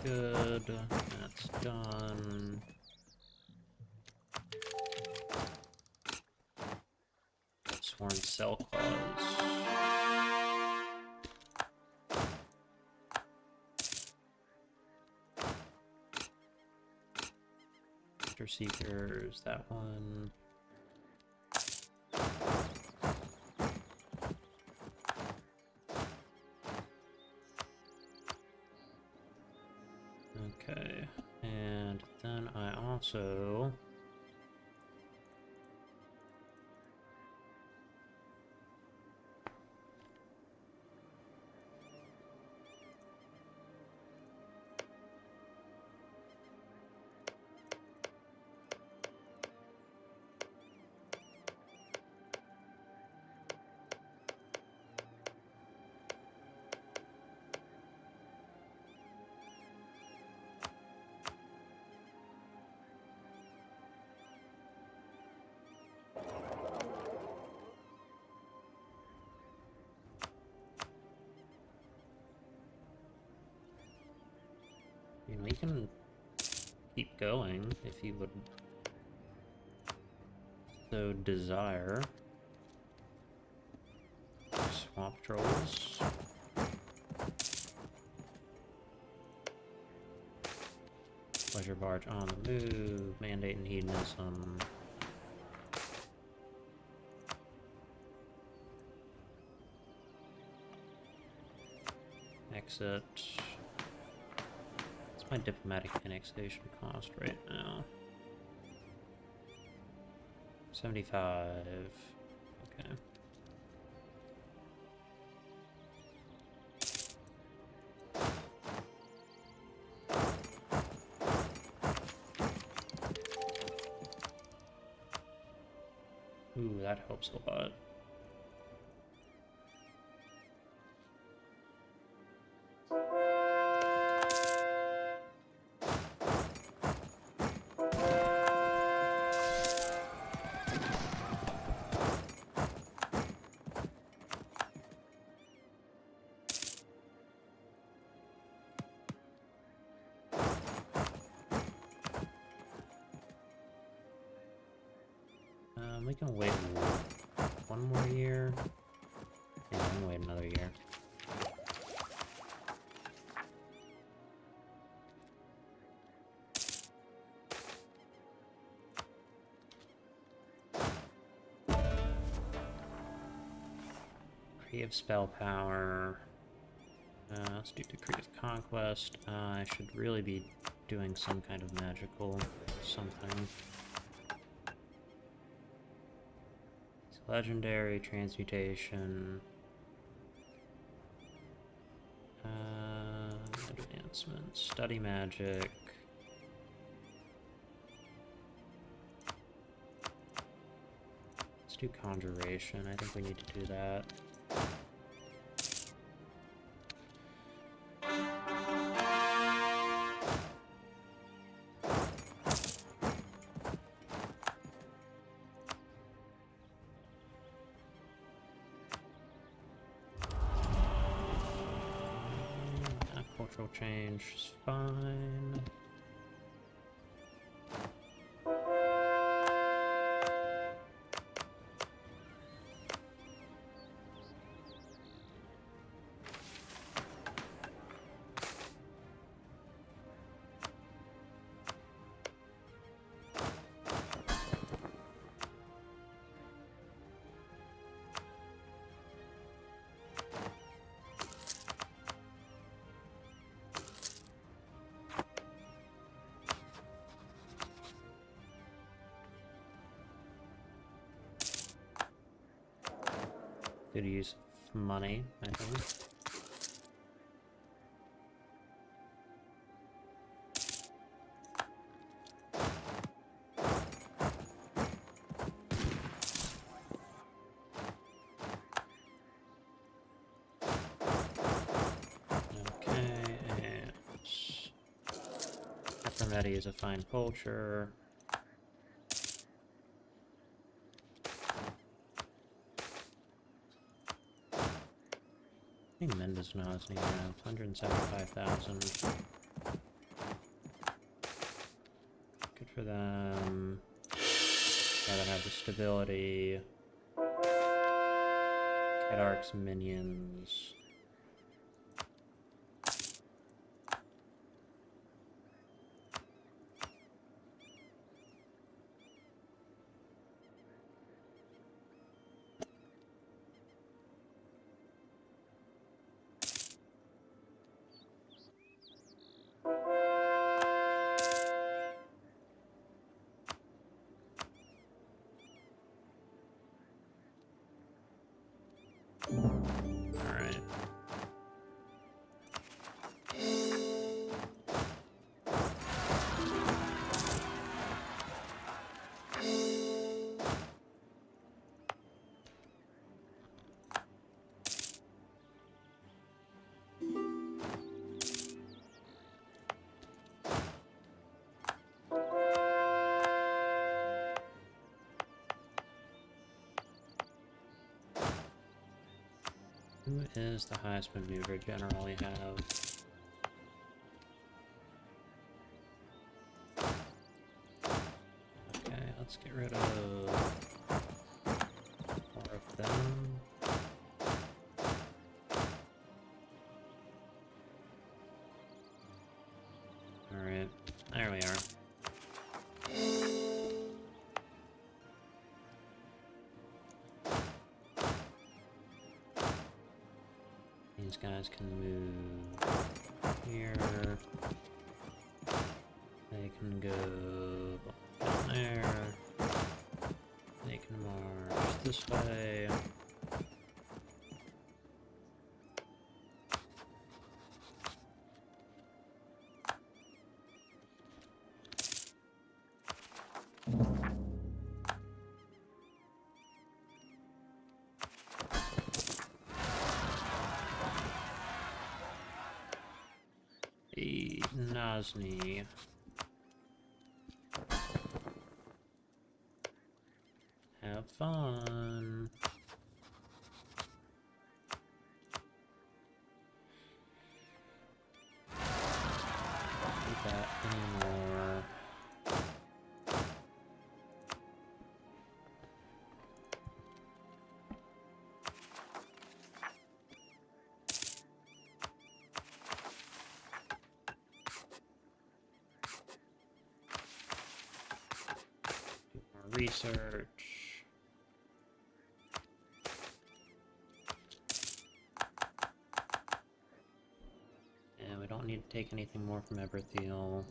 good. That's done. Sworn cell clause. Master Seekers, that one. Okay, and then I also... You know, we can keep going if you would so desire. Swamp trolls. Pleasure barge on the move. Mandate and hedonism. Exit. What's my diplomatic annexation cost right now? 75. Okay. Ooh, that helps a lot. We can wait one more year. Yeah, we can wait another year. Decree of spell power. Let's do Decree of Conquest. I should really be doing some kind of magical something. Legendary, transmutation, advancement, study magic. Let's do conjuration. I think we need to do that. Cultural change is fine. Good use of money, I think. Okay, and Ephemeti is a fine culture. I think Mendes now is near 175,000. for them. Rather have the stability. Kedark's minions. Alright. Who is the highest maneuver generally have? Okay, let's get rid of more of them. Alright, there we are. These guys can move here. They can go down there. They can march this way. Hey, Nazni. Have fun. Need that anymore. Research. And we don't need to take anything more from Everheel.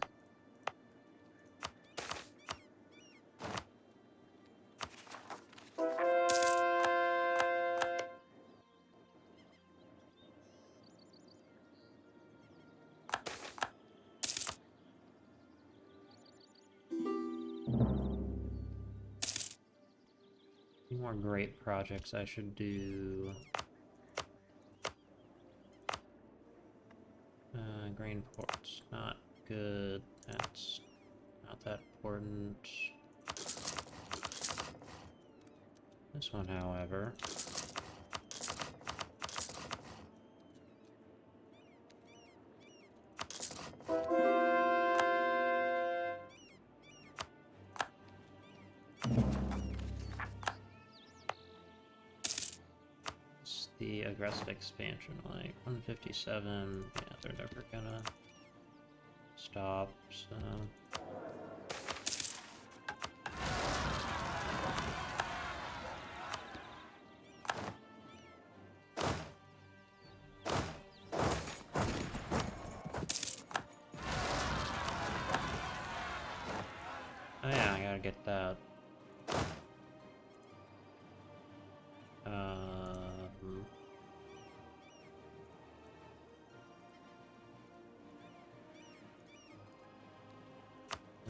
More great projects I should do. Grain ports, not good. That's not that important. This one, however. The aggressive expansion, like 157, yeah, they're never gonna stop, so... Oh yeah, I gotta get that.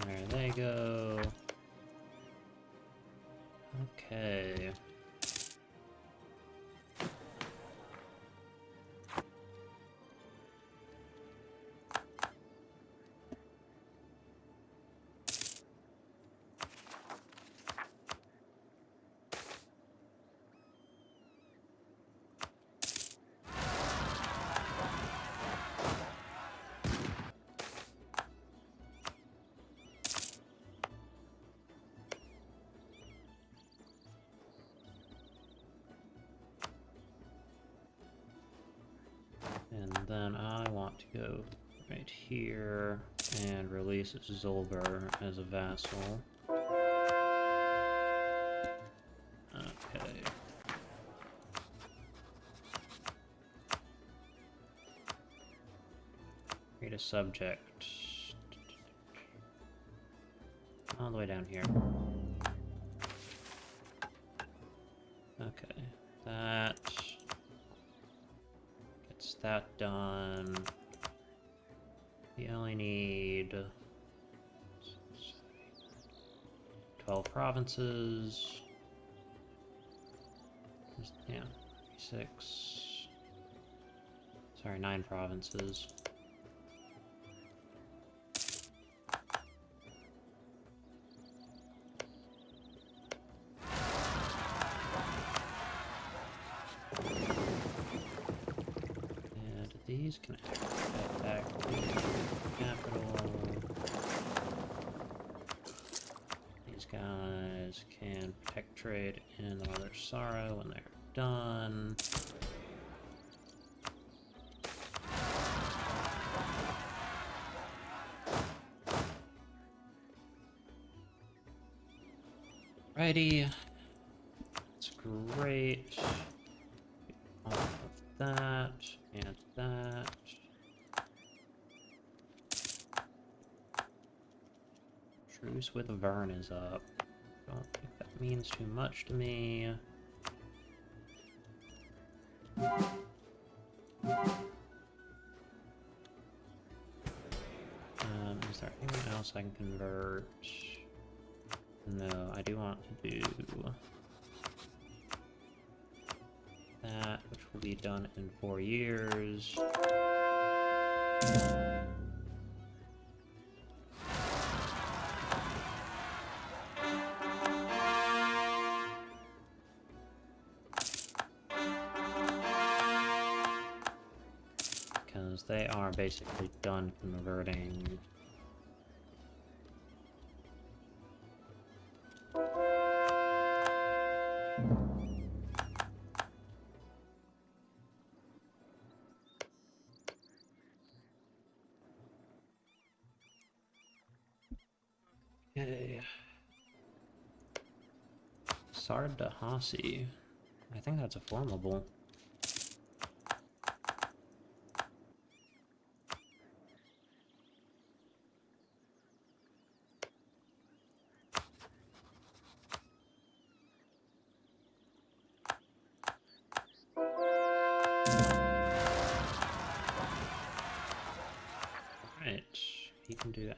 There they go. Okay. Go right here and release Zolber as a vassal. Okay. Create a subject. All the way down here. Okay. That gets that done. We only need 12 provinces. Yeah, 6. Sorry, 9 provinces. And these can get back to the capital. These guys can protect trade in the Mother Sorrow when they're done. Righty. That's great. All of that and that. Truce with Vern is up. Don't think that means too much to me. Is there anyone else I can convert? No, I do want to do that, which will be done in 4 years. Because they are basically done converting. Okay. Sardahasi. I think that's a formable. Alright. He can do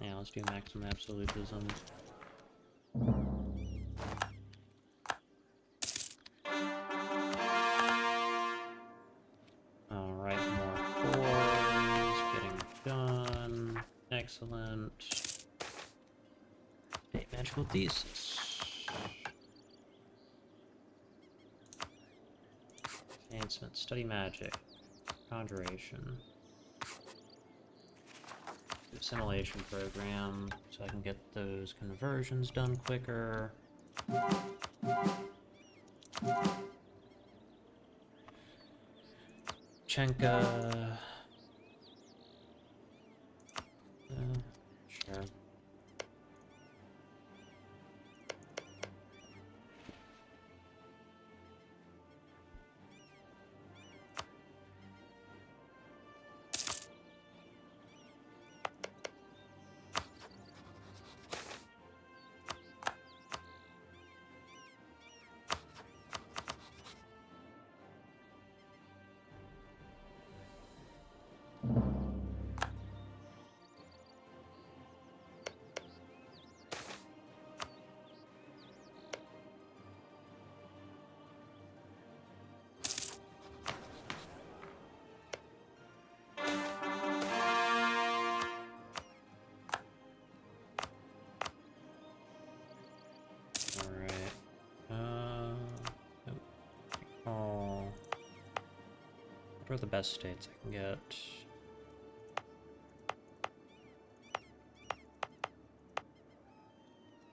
yeah, let's do maximum absolutism. Alright, more cores getting done. Excellent. A magical thesis. Advancement, study magic, conjuration. Assimilation program, so I can get those conversions done quicker. Chenka. Sure. What are the best states I can get?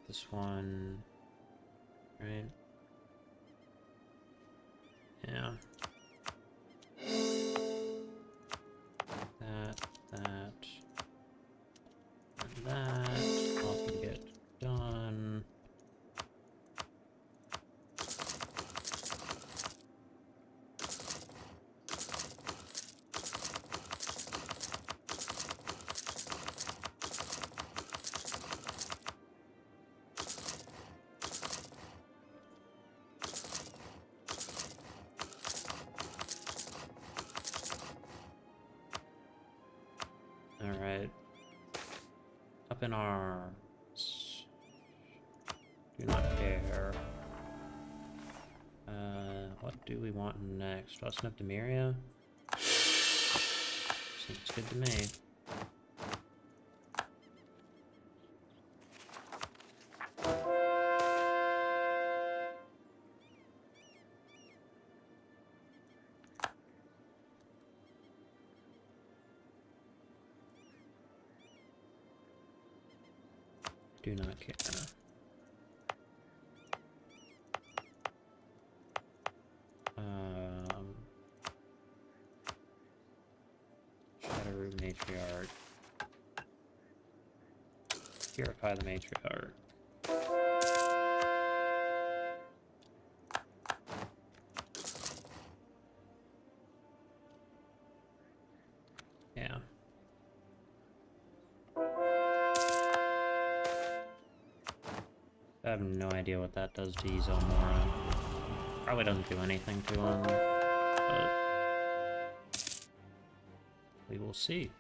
This one, right? Yeah. Alright. Up in arms. Do not care. What do we want next? Boston of Demiria? Seems good to me. Do not care. Shadow Matriarch. Purify the Matriarch. Yeah. I have no idea what that does to Izomora. Probably doesn't do anything to him, but we will see.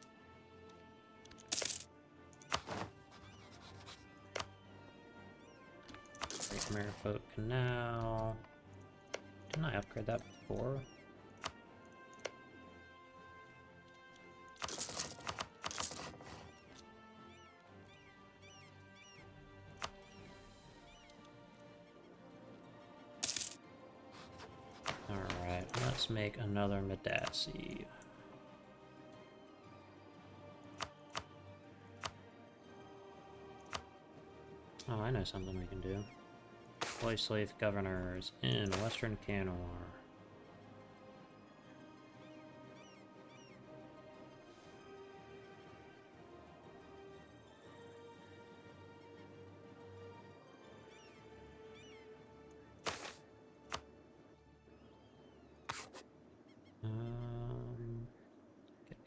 Great Merfolk Canal. Didn't I upgrade that before? Alright, let's make another Medasi. Oh, I know something we can do. Deploy slave governors in Western Canor.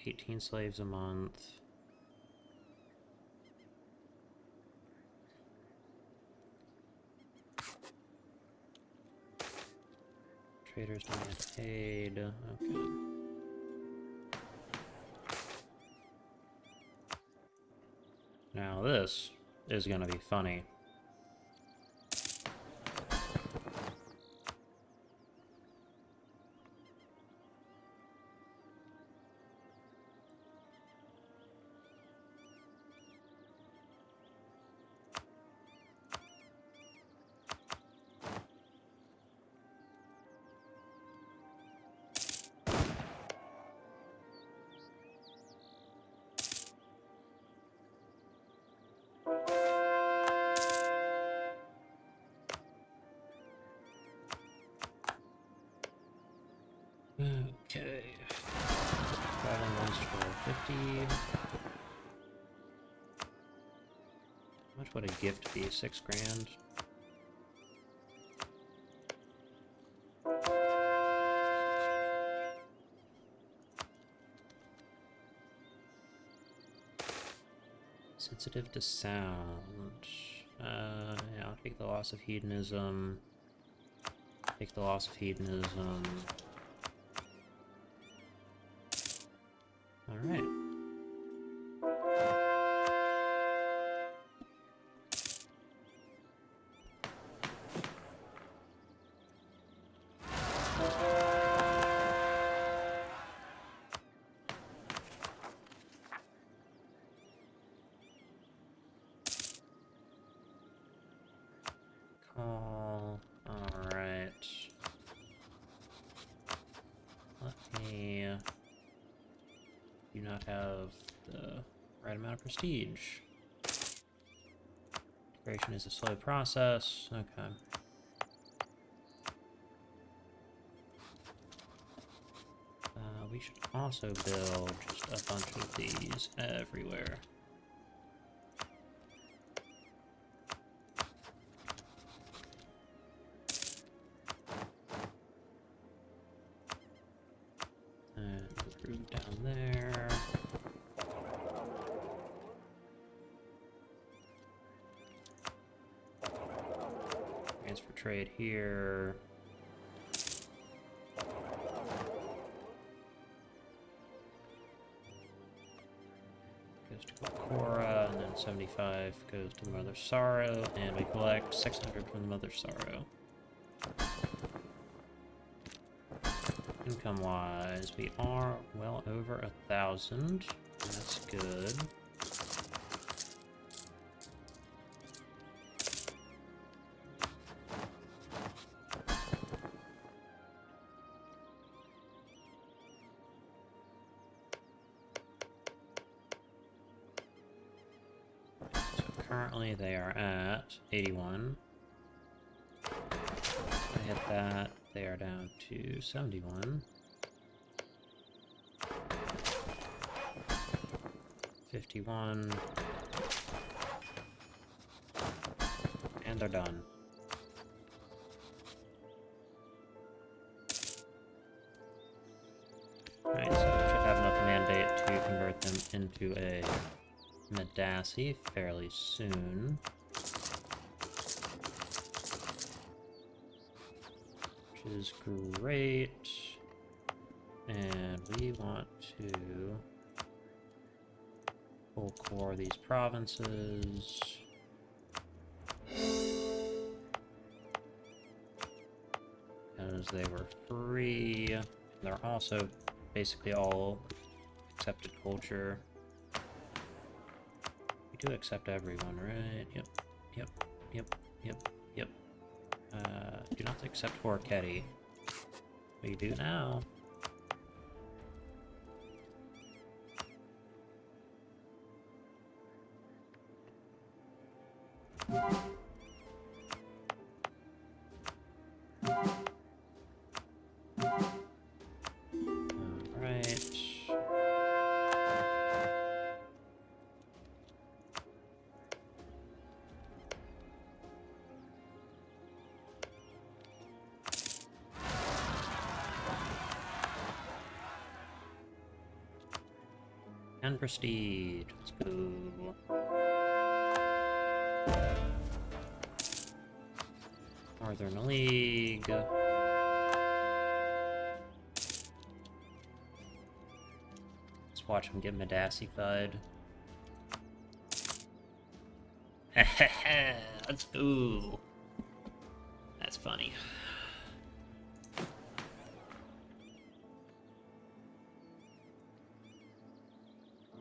Get 18 slaves a month. Traders don't get paid. Okay. Now this is gonna be funny. Okay. Traveling ones for 50. How much would a gift be? 6 grand? Sensitive to sound. Yeah, I'll take the loss of hedonism. Take the loss of hedonism. Alright. Call. Alright. Let me... do not have the right amount of prestige. Integration is a slow process. Okay. We should also build just a bunch of these everywhere. And improve down there. Transfer trade here. goes to Cora, and then 75 goes to the Mother Sorrow, and we collect 600 from the Mother Sorrow. Income-wise, we are well over 1,000. That's good. Currently, they are at 81. I hit that, they are down to 71. 51. And they're done. Alright, so we should have enough mandate to convert them into a Medasi fairly soon. Which is great. And we want to full core these provinces. Because they were free. They're also basically all accepted culture. We do accept everyone, right? Yep, yep, yep, yep, yep. Do not accept Horukep. We do now. Alright. And prestige. Let's go. Northern League. Let's watch him get Medasi-fied. Let's go. That's funny.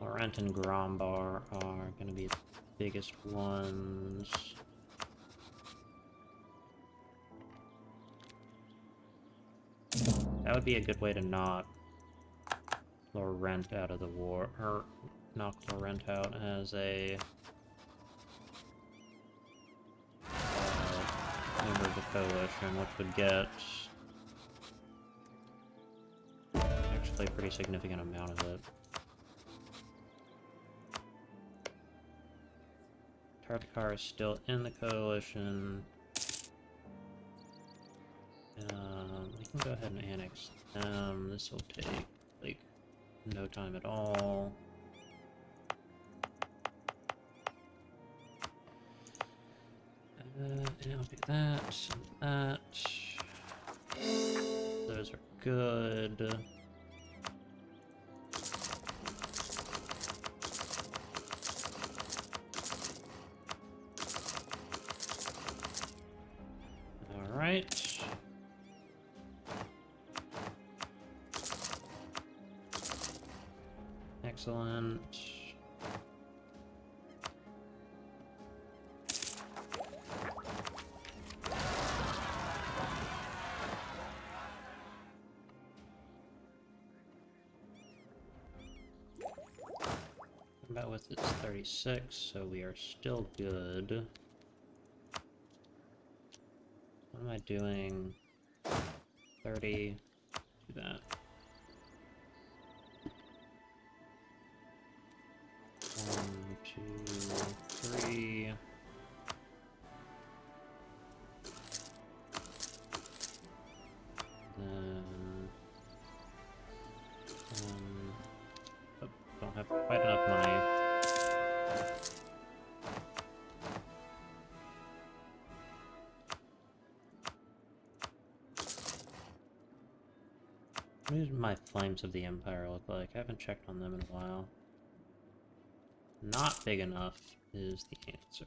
Laurent and Grombar are going to be the biggest ones. That would be a good way to knock Laurent out of the war, or knock Laurent out as a member of the coalition, which would get actually a pretty significant amount of it. Tartakar is still in the coalition. We can go ahead and annex them. This will take, like, no time at all. And I'll do that, and that. Those are good. Alright. Excellent. Combat with it's 36, so we are still good. What am I doing? 30. Do that. 1, 2, 3. Then oh, don't have quite enough money. What do my Flames of the Empire look like? I haven't checked on them in a while. not big enough is the answer.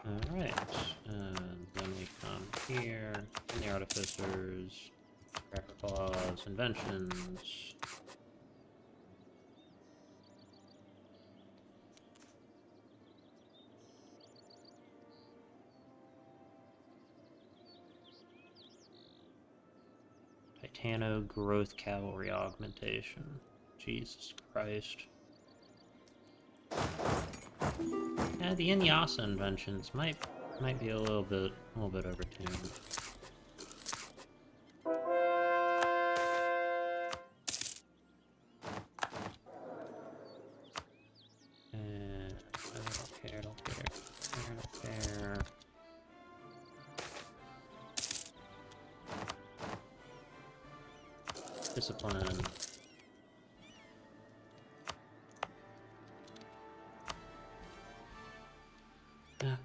Alright, and then we come here, in the artificers, cracker claws, inventions. Titano growth cavalry augmentation. Jesus Christ. Yeah, the Inyasa inventions might be a little bit overtuned. And I don't care. Discipline. Okay.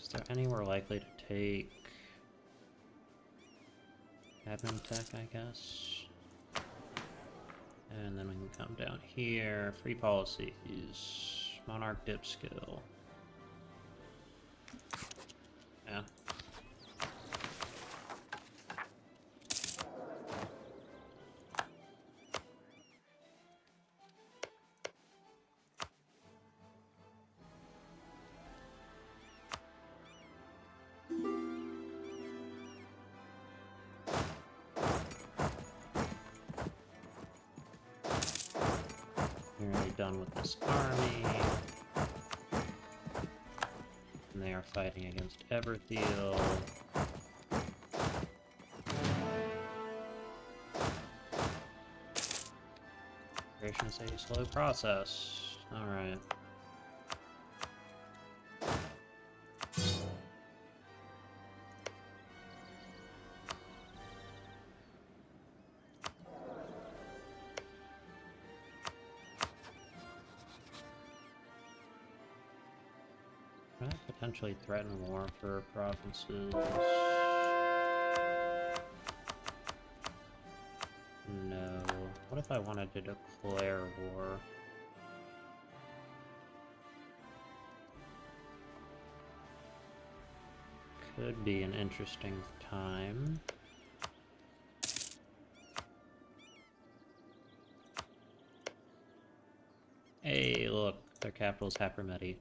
Is there anywhere likely to take admin tech, I guess? And then we can come down here. Free policies. Monarch dip skill. Yeah. Nearly done with this army. And they are fighting against Everheel. Creation is a slow process. Alright. Potentially threaten war for provinces. No. What if I wanted to declare war? Could be an interesting time. Hey, look, their capital's Haprometi.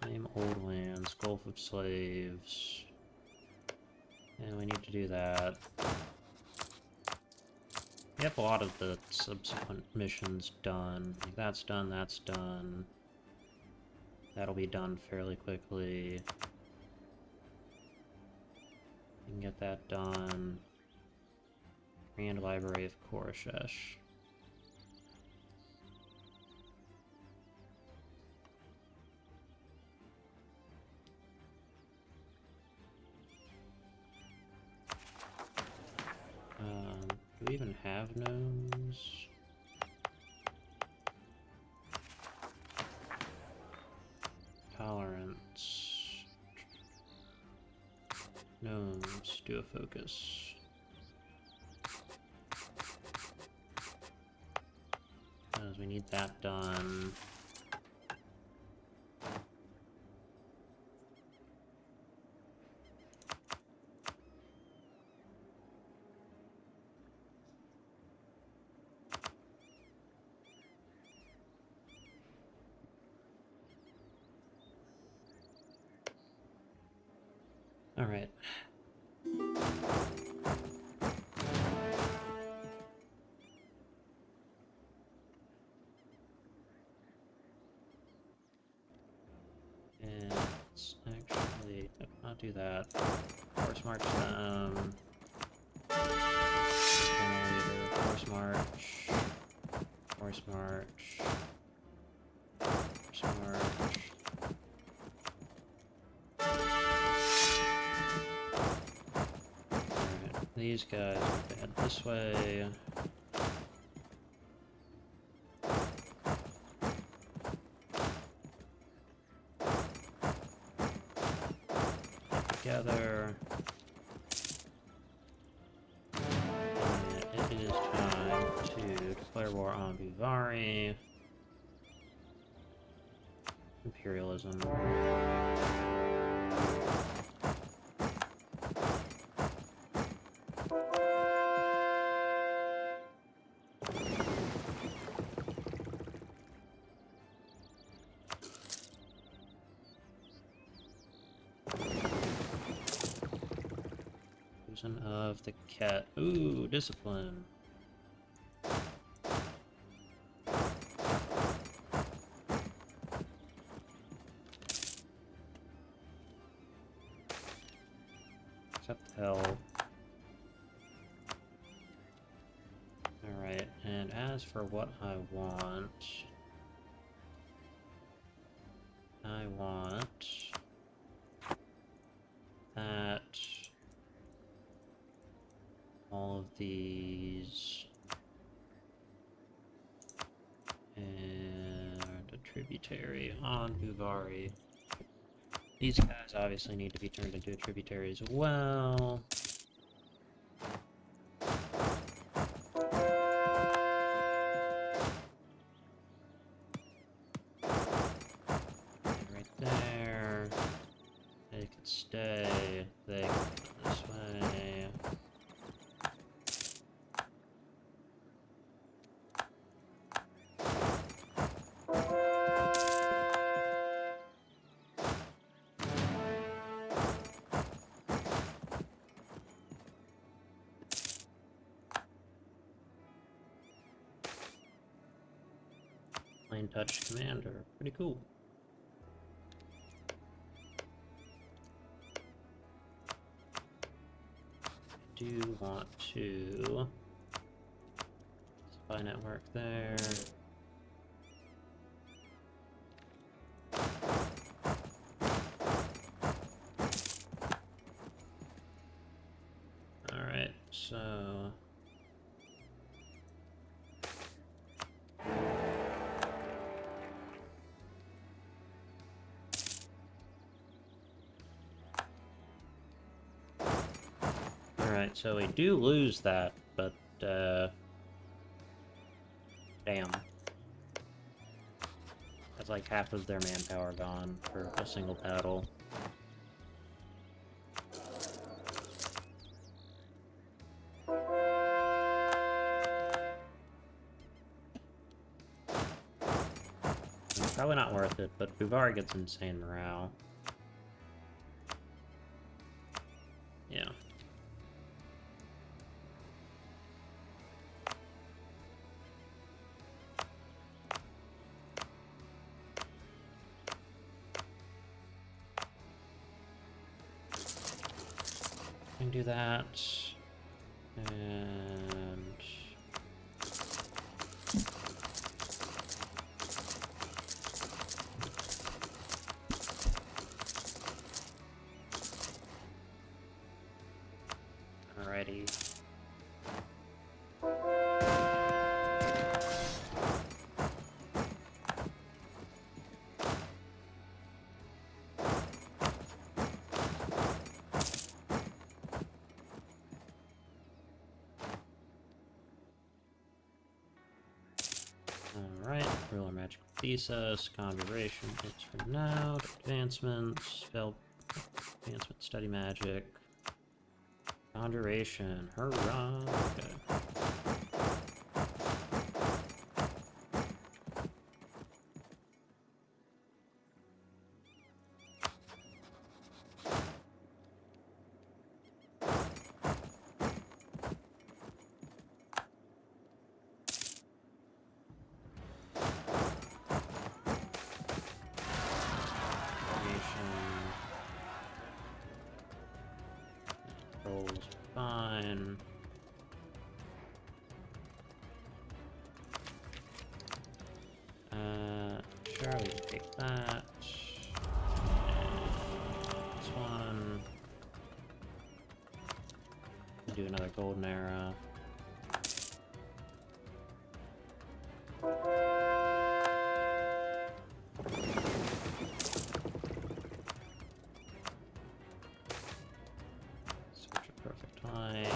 Claim old lands, Gulf of Slaves. And we need to do that. We have a lot of the subsequent missions done. Like that's done, that's done. That'll be done fairly quickly. We can get that done. Grand Library of Koreshesh. Do we even have gnomes? Tolerance. Gnomes, do a focus. Because we need that done. All right. And let's not do that. Force march them. Force march. Force march. Force march. Alright, these guys need to head this way. Together. And it is time to declare war on Buvari. Imperialism. Of the cat. Ooh, discipline. Except hell. Alright, and as for what I want that all of these and a tributary on Buvari. These guys obviously need to be turned into a tributary as well. And right there. They could stay. They can go this way. Plain touch commander. Pretty cool. I do want to spy network there. Alright, so alright, so we do lose that, but damn. That's like half of their manpower gone for a single battle. Probably not worth it, but Buvari gets insane morale. Yeah. Can do that. And alrighty. Alright, ruler magical thesis, conjuration, hits for now, advancements, spell advancement, study magic, conjuration, hurrah! Okay. Rolls fine. Sure, we can take that. This one. Do another golden arrow. Such a perfect time.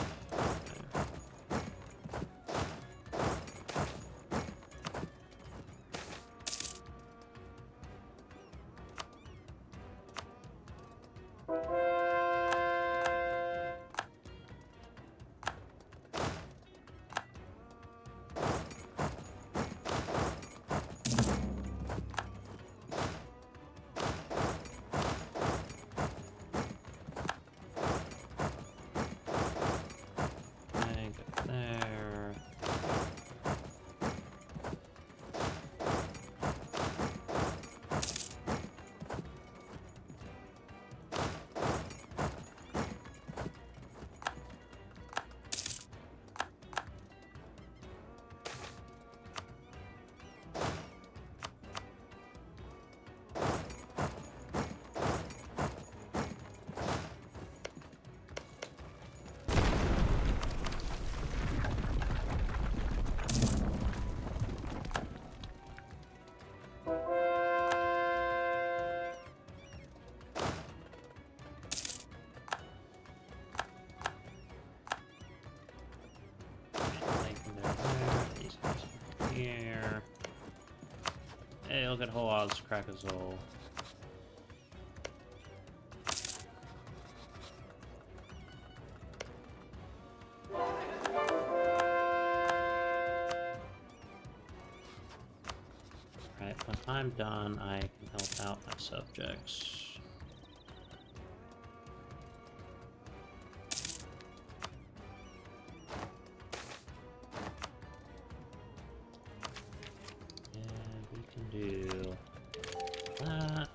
Here. Hey, look at Hoaz Krakazol. Right, when I'm done, I can help out my subjects. Do that.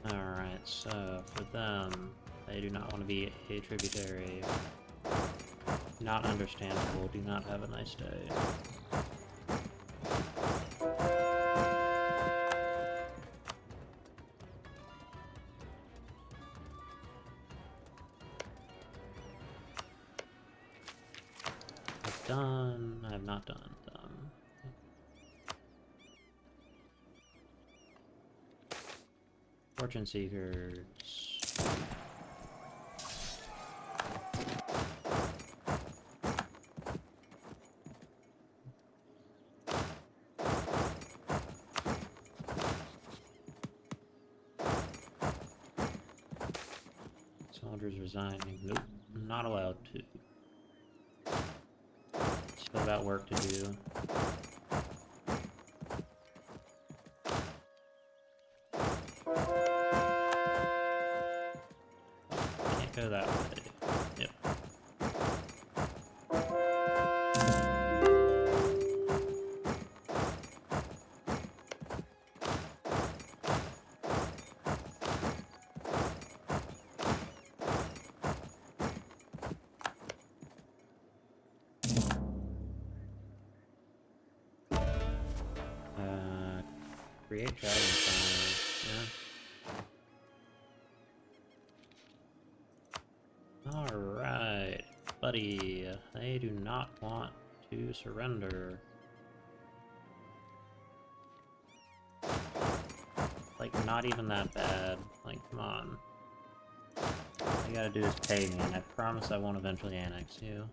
Alright, so for them, they do not want to be a tributary. Not understandable, do not have a nice day. Done. I have not done them. Fortune Seekers. Soldiers resigning. Nope, not allowed to. Still got work to do. Can't go that way. Yep. Create dragonfire, yeah. Alright, buddy. They do not want to surrender. Like, not even that bad. Like, come on. All you gotta do is pay me, and I promise I won't eventually annex you.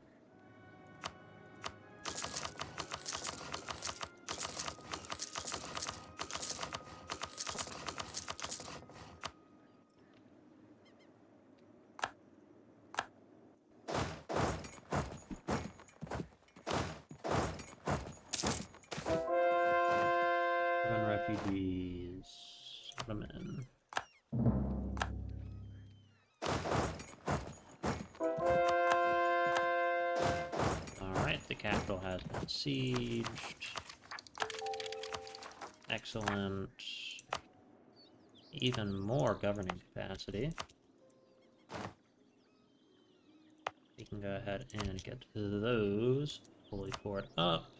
Refugees. Put them in. capital has been sieged. Excellent. Even more governing capacity. We can go ahead and get those fully poured up.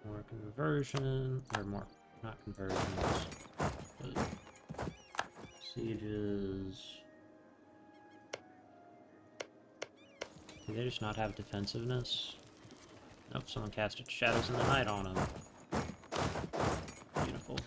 More conversion, or more, not conversions, but sieges. Do they just not have defensiveness? Nope, someone casted Shadows in the Night on them. Beautiful.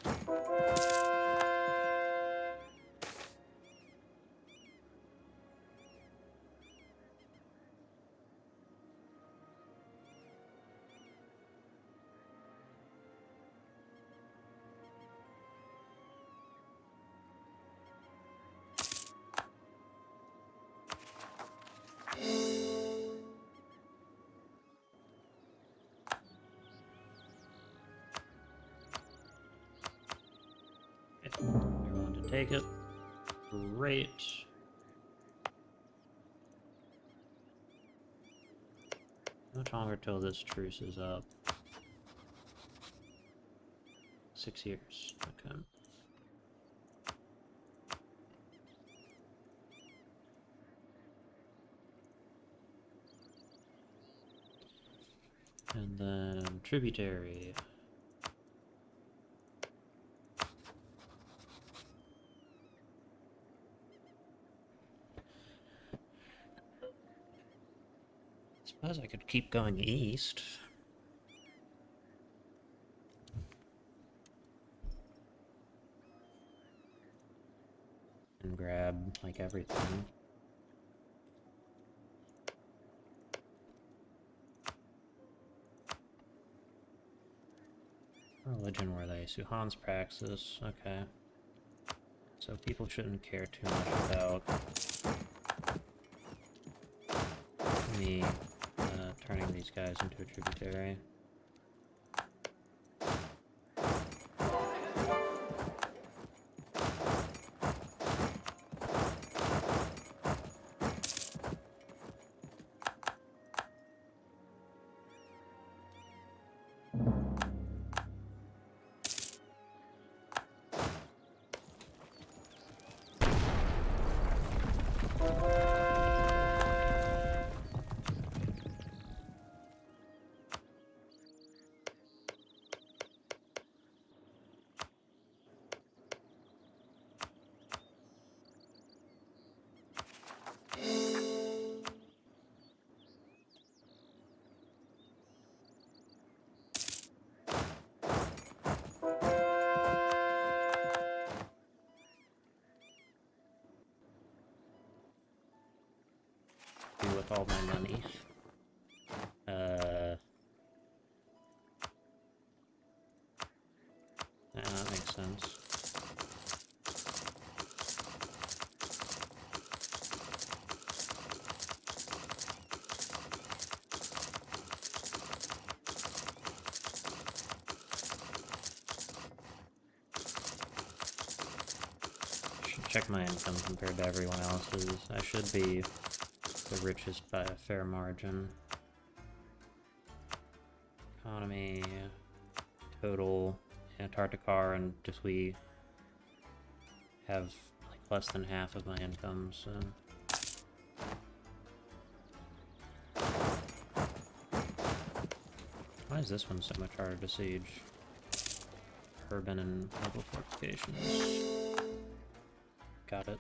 You're willing to take it. Great. How much longer till this truce is up? 6 years. Okay. And then tributary. Suppose I could keep going east. And grab, like, everything. What religion were they? Suhan's Praxis. Okay. So people shouldn't care too much about me turning these guys into a tributary. Do with all my money. Yeah, that makes sense. Should check my income compared to everyone else's. I should be the richest by a fair margin. Economy, total, Antarctica, and just we have like less than half of my income, so. Why is this one so much harder to siege? Urban and local fortifications. Got it.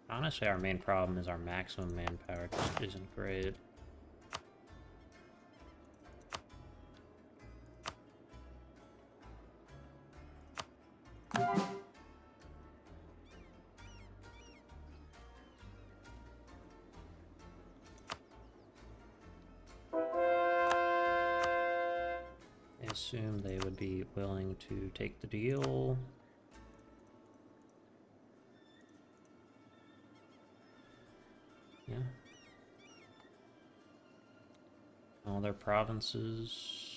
Honestly, our main problem is our maximum manpower just isn't great. assume they would be willing to take the deal. Yeah. All their provinces.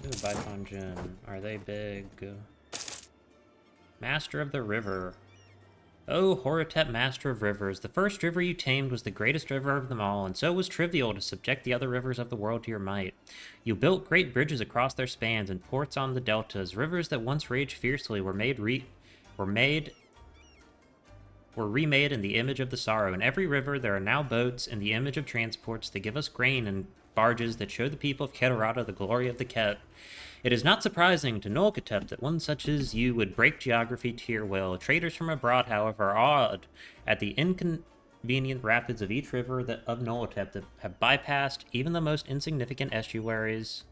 Ooh, Baifanjin. Are they big? Master of the River. Oh, Horutep, Master of Rivers. The first river you tamed was the greatest river of them all, and so it was trivial to subject the other rivers of the world to your might. You built great bridges across their spans and ports on the deltas. Rivers that once raged fiercely were remade in the image of the sorrow. In every river, there are now boats in the image of transports that give us grain and barges that show the people of Keterata the glory of the Ket. It is not surprising to Konolkhatep that one such as you would break geography to your will. Traders from abroad, however, are awed at the inconvenient rapids of each river of Konolkhatep that have bypassed even the most insignificant estuaries,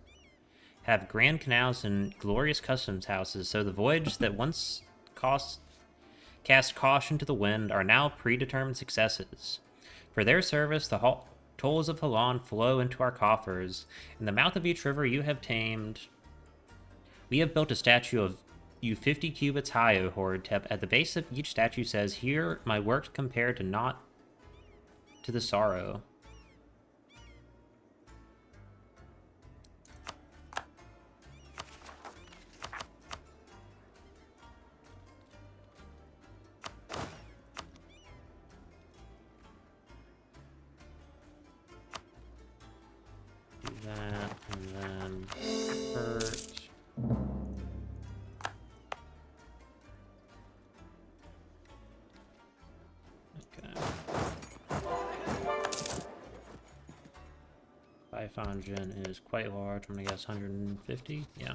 have grand canals and glorious customs houses, so the voyage that once cast caution to the wind are now predetermined successes. For their service, the tolls of Halan flow into our coffers. In the mouth of each river you have tamed, we have built a statue of you 50 cubits high, O Horutep. At the base of each statue says, "Here my works compared to naught to the sorrow." Do that, and then hurt. Baifanjin is quite large. I'm gonna guess 150. Yeah.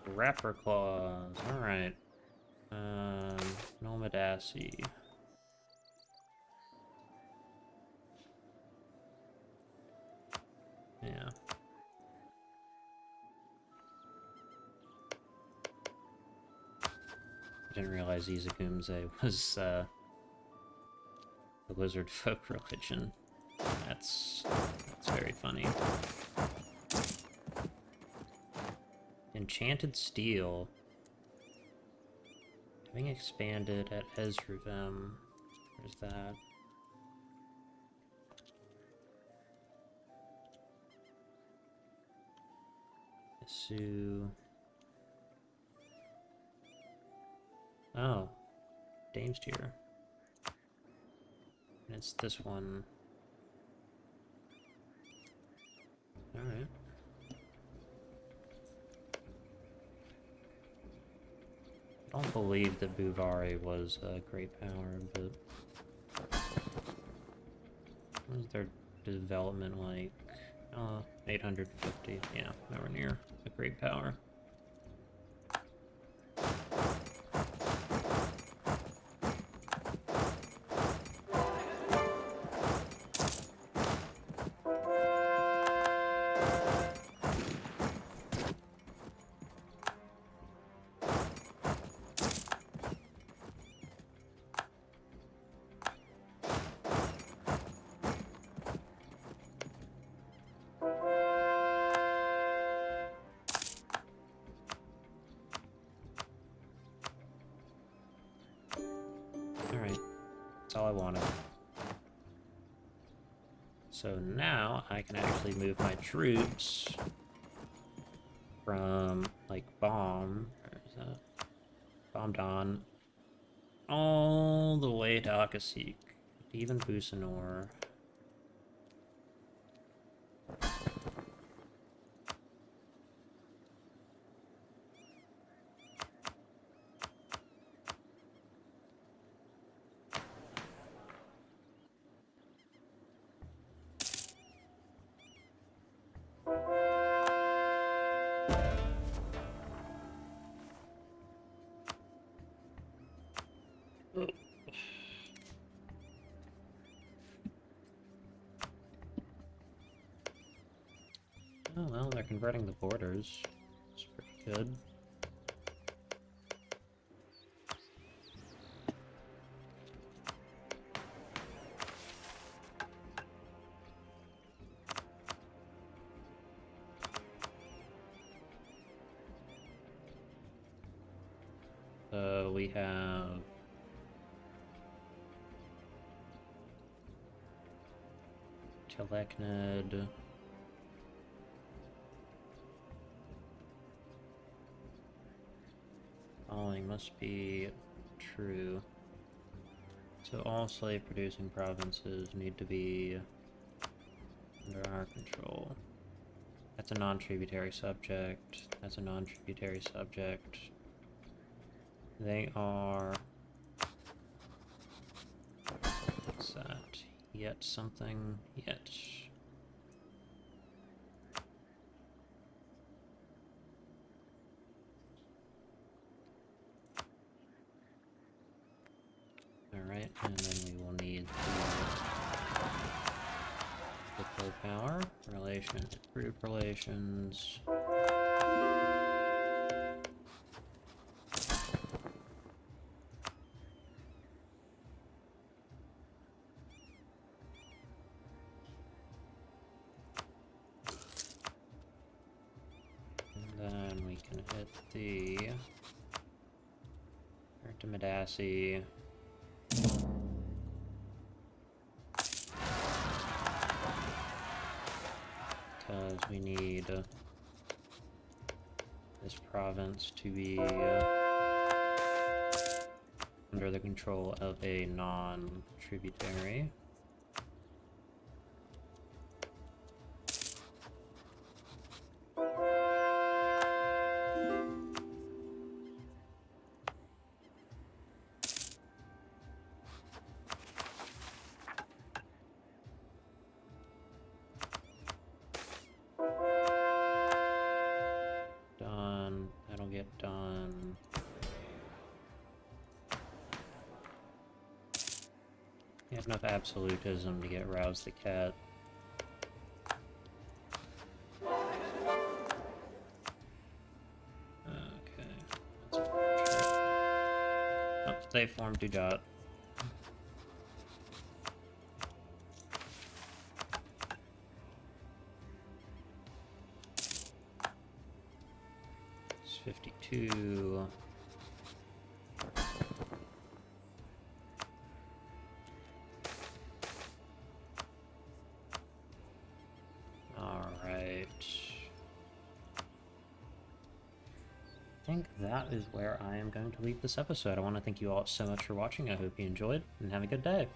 Rapper claws. Alright. Nomadassi. Yeah. I didn't realize Izakumze was the lizard folk religion. That's very funny. Enchanted Steel. Having expanded at Esruvem. Where's that? Isu. Oh. Dame's tier. And it's this one. Alright. I don't believe that Buvari was a great power, but what was their development like? 850. Yeah, nowhere near a great power. That's all I wanted. So now I can actually move my troops from, like, Bomb. Where is that? bombed on all the way to Akasik, even Busanor. Oh well, they're converting the borders. It's pretty good. So we have Telekned. Following must be true. So all slave-producing provinces need to be under our control. That's a non-tributary subject. That's a non-tributary subject. They are... What's that? Yet something? Yet. Alright, and then we will need the full power, relations, group relations. And then we can hit the Artemidasi. Because we need this province to be under the control of a non-tributary. That'll get done. You have enough absolutism to get Rouse the Cat. Okay. That's unfortunate. Oh, they formed Dujat. It's 52. Alright. I think that is where I am going to leave this episode. I want to thank you all so much for watching. I hope you enjoyed, and have a good day.